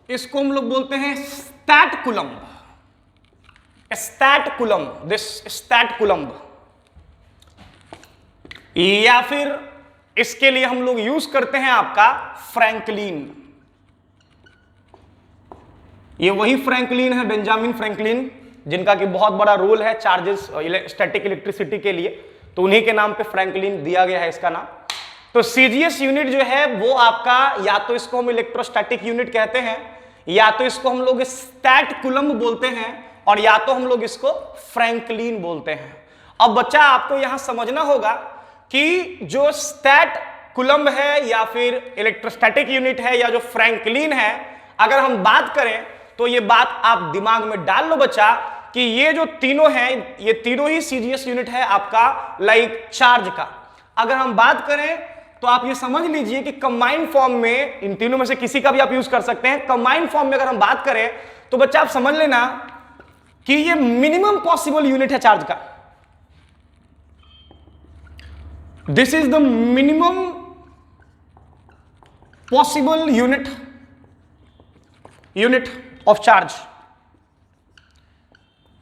इसको हम लोग बोलते हैं stat coulomb, stat coulomb, this stat coulomb, या फिर इसके लिए हम लोग यूज करते हैं आपका फ्रैंकलिन। ये वही फ्रैंकलिन है, बेंजामिन फ्रैंकलिन, जिनका कि बहुत बड़ा रोल है चार्जेस स्टैटिक इलेक्ट्रिसिटी के लिए, तो उन्हीं के नाम पे फ्रैंकलिन दिया गया है इसका नाम। तो सीजीएस यूनिट जो है वो आपका, या तो इसको हम इलेक्ट्रोस्टैटिक यूनिट कहते हैं, या तो इसको हम लोग स्टैट कूलम्ब बोलते हैं, और या तो हम लोग इसको फ्रैंकलिन बोलते हैं। अब बच्चा आपको यहां समझना होगा कि जो स्टैट कूलम्ब है या फिर इलेक्ट्रोस्टैटिक यूनिट है या जो फ्रैंकलिन है, अगर हम बात करें तो ये बात आप दिमाग में डाल लो बच्चा कि ये जो तीनों हैं, ये तीनों ही सीजीएस यूनिट है आपका लाइक चार्ज का। अगर हम बात करें तो आप ये समझ लीजिए कि कंबाइंड फॉर्म में इन तीनों में से किसी का भी आप यूज कर सकते हैं। कंबाइंड फॉर्म में अगर हम बात करें तो बच्चा आप समझ लेना कि ये मिनिमम पॉसिबल यूनिट है चार्ज का। This is the minimum possible unit of charge,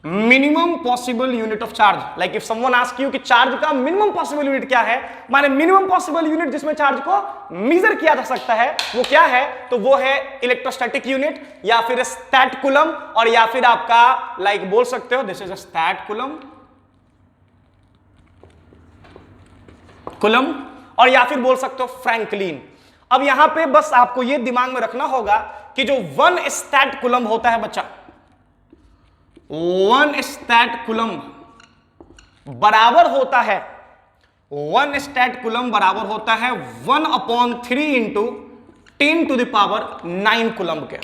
minimum possible unit of charge. Like if someone asks you कि चार्ज का मिनिमम पॉसिबल यूनिट क्या है, माने मिनिमम पॉसिबल यूनिट जिसमें चार्ज को मेजर किया जा सकता है वो क्या है, तो वो है इलेक्ट्रोस्टैटिक यूनिट, या फिर स्टैट कूलम्ब, और या फिर आपका लाइक बोल सकते हो this is a stat coulomb, और या फिर बोल सकते हो फ्रैंकलिन। अब यहां पे बस आपको ये दिमाग में रखना होगा कि जो वन स्टैट कूलम्ब होता है बच्चा, वन स्टैट कूलम्ब बराबर होता है, वन स्टैट कूलम्ब बराबर होता है 1/3 इंटू 10⁻9 कूलम्ब के।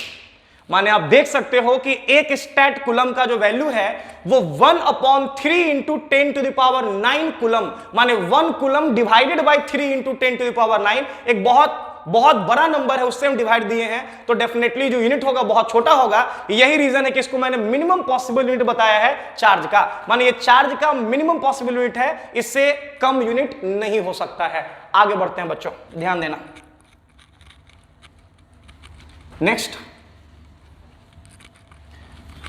माने आप देख सकते हो कि एक स्टैट कूलम्ब का जो वैल्यू है वो 1/3 इंटू 10⁻9 कूलम्ब, माने 1 कूलम्ब डिवाइडेड बाय 3 इंटू 10⁻9, एक बहुत बड़ा नंबर है, उससे हम डिवाइड दिए हैं, तो डेफिनेटली जो यूनिट होगा बहुत छोटा होगा। यही रीजन है कि इसको मैंने मिनिमम पॉसिबल यूनिट बताया है चार्ज का, माने ये चार्ज का मिनिमम पॉसिबल यूनिट है, इससे कम यूनिट नहीं हो सकता है। आगे बढ़ते हैं बच्चों, ध्यान देना। नेक्स्ट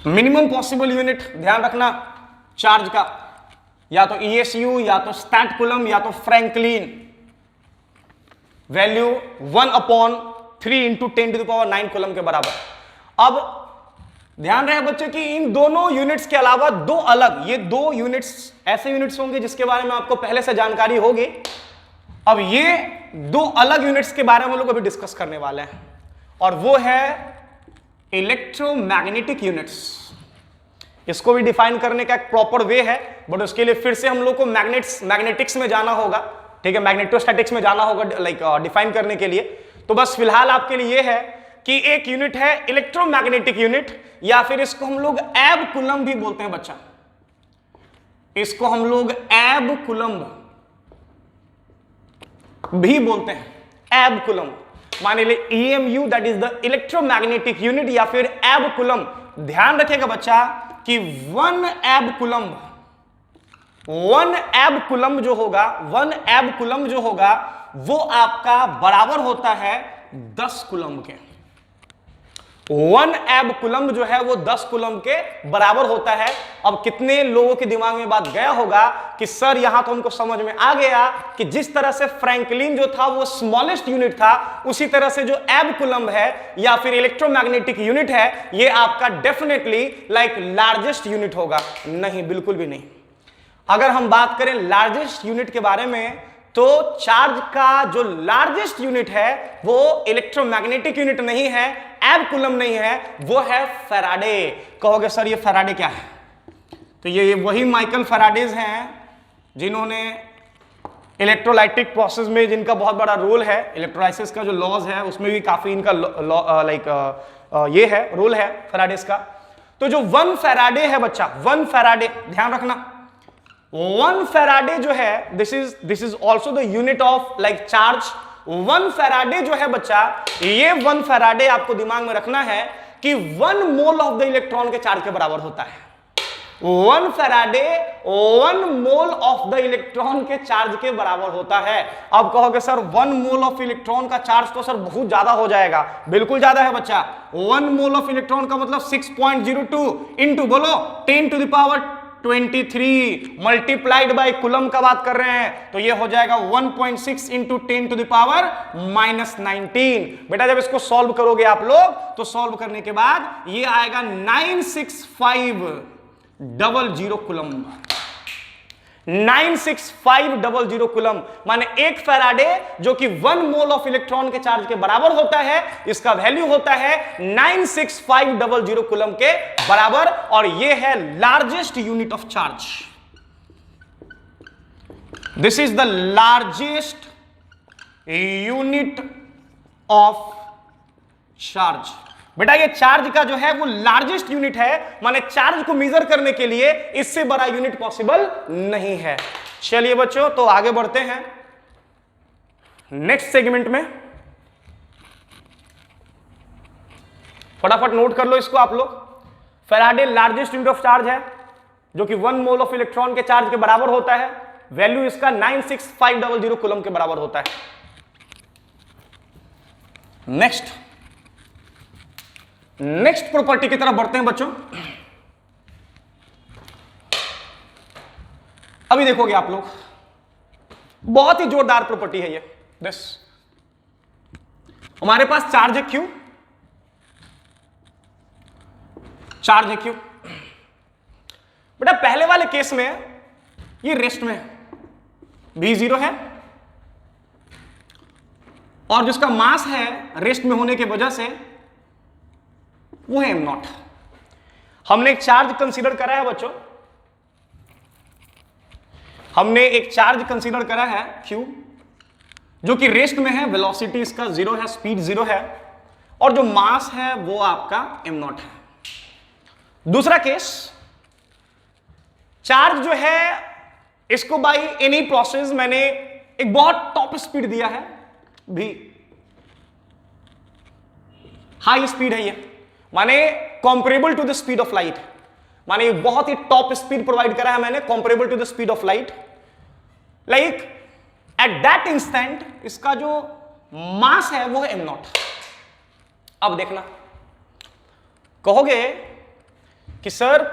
मिनिमम पॉसिबल यूनिट, ध्यान रखना चार्ज का, या तो ESU, या तो स्टैट कूलम, या तो फ्रैंकलिन, वैल्यू 1/3 × 10⁹ कूलम के बराबर। अब ध्यान रहे बच्चों कि इन दोनों यूनिट्स के अलावा दो अलग, ये दो यूनिट्स ऐसे यूनिट्स होंगे जिसके बारे में आपको पहले से जानकारी होगी। अब ये दो अलग यूनिट्स के बारे में हम लोग अभी डिस्कस करने वाले हैं, और वो है इलेक्ट्रोमैग्नेटिक यूनिट्स। इसको भी डिफाइन करने का एक प्रॉपर वे है, बट उसके लिए फिर से हम लोग को मैग्नेटिक्स में जाना होगा, ठीक है, मैग्नेटोस्टैटिक्स में जाना होगा लाइक डिफाइन करने के लिए। तो बस फिलहाल आपके लिए ये है कि एक यूनिट है इलेक्ट्रोमैग्नेटिक यूनिट, या फिर इसको हम लोग एब कूलम भी बोलते हैं बच्चा, इसको हम लोग एब कूलम भी बोलते हैं, एब कूलम। मान लीजिए EMU, that is the electromagnetic unit, या फिर एब कूलम। ध्यान रखिएगा बच्चा कि 1 एब कूलम, 1 एब कूलम जो होगा, 1 एब कूलम जो होगा वो आपका बराबर होता है 10 कूलम के। 1 एब कूलम जो है वो 10 कूलम के बराबर होता है। अब कितने लोगों के दिमाग में बात गया होगा कि सर यहां तो हमको समझ में आ गया कि जिस तरह से फ्रैंकलिन जो था वो स्मॉलेस्ट यूनिट था, उसी तरह से जो एब कूलम है या फिर इलेक्ट्रोमैग्नेटिक यूनिट है ये आपका डेफिनेटली लाइक लार्जेस्ट यूनिट होगा। नहीं, बिल्कुल भी नहीं। अगर हम बात करें लार्जेस्ट यूनिट के बारे में, तो चार्ज का जो लार्जेस्ट यूनिट है वो इलेक्ट्रोमैग्नेटिक यूनिट नहीं है, एब कूलम नहीं है, वो है फैराडे। कहोगे सर ये फैराडे क्या है? तो ये वही माइकल फैराडेज हैं जिन्होंने इलेक्ट्रोलाइटिक प्रोसेस में जिनका बहुत बड़ा रोल है, इलेक्ट्रोलाइसिस का जो लॉज है उसमें भी काफी इनका ये है रोल है फैराडेज का। तो जो 1 फैराडे है बच्चा, 1 फैराडे, ध्यान रखना 1 फैराडे जो है this is also the unit of like charge. 1 Faraday जो है बच्चा, ये 1 फैराडे आपको दिमाग में रखना है कि 1 मोल ऑफ द इलेक्ट्रॉन के चार्ज के बराबर होता है। 1 Faraday 1 mole of the electron के चार्ज के बराबर होता है। अब कहोगे सर 1 मोल ऑफ इलेक्ट्रॉन का चार्ज तो सर बहुत ज्यादा हो जाएगा। बिल्कुल ज्यादा है बच्चा। 1 मोल ऑफ इलेक्ट्रॉन का मतलब 6.02 इंटू बोलो 10⁻23 मल्टीप्लाइड बाय कूलम का बात कर रहे हैं, तो ये हो जाएगा 1.6 इंटू 10⁻⁻19। बेटा जब इसको सॉल्व करोगे आप लोग, तो सॉल्व करने के बाद ये आएगा 96500 कूलम। 96500 कूलम माने 1 फैराडे जो कि 1 मोल ऑफ इलेक्ट्रॉन के चार्ज के बराबर होता है, इसका वैल्यू होता है 96500 कूलम के बराबर, और ये है largest unit of charge. This is the largest unit of charge. बेटा ये चार्ज का जो है वो लार्जेस्ट यूनिट है, माने चार्ज को मेजर करने के लिए इससे बड़ा यूनिट पॉसिबल नहीं है। चलिए बच्चों तो आगे बढ़ते हैं नेक्स्ट सेगमेंट में। फटाफट नोट कर लो इसको आप लोग। Faraday largest unit of charge है जो कि 1 मोल ऑफ इलेक्ट्रॉन के चार्ज के बराबर होता है। वैल्यू इसका 96500 कूलम के बराबर होता है। नेक्स्ट प्रॉपर्टी की तरफ बढ़ते हैं बच्चों। अभी देखोगे आप लोग, बहुत ही जोरदार प्रॉपर्टी है ये। दिस हमारे पास चार्ज है Q, चार्ज है Q। बेटा पहले वाले केस में ये रेस्ट में है, V0 है, और जिसका मास है रेस्ट में होने की वजह से वो है m0। हमने एक चार्ज कंसीडर करा है बच्चों, हमने एक चार्ज कंसीडर करा है Q जो कि रेस्ट में है, वेलोसिटी इसका 0 है, स्पीड 0 है, और जो मास है वो आपका m0 है। दूसरा केस, चार्ज जो है इसको बाय एनी प्रोसेस मैंने एक बहुत टॉप स्पीड दिया है v, हाई स्पीड है ये, माने comparable to the speed of light, माने बहुत ही टॉप स्पीड प्रोवाइड करा है मैंने, comparable to the speed of light. Like at that instant इसका जो मास है वो है m0। अब देखना, कहोगे कि सर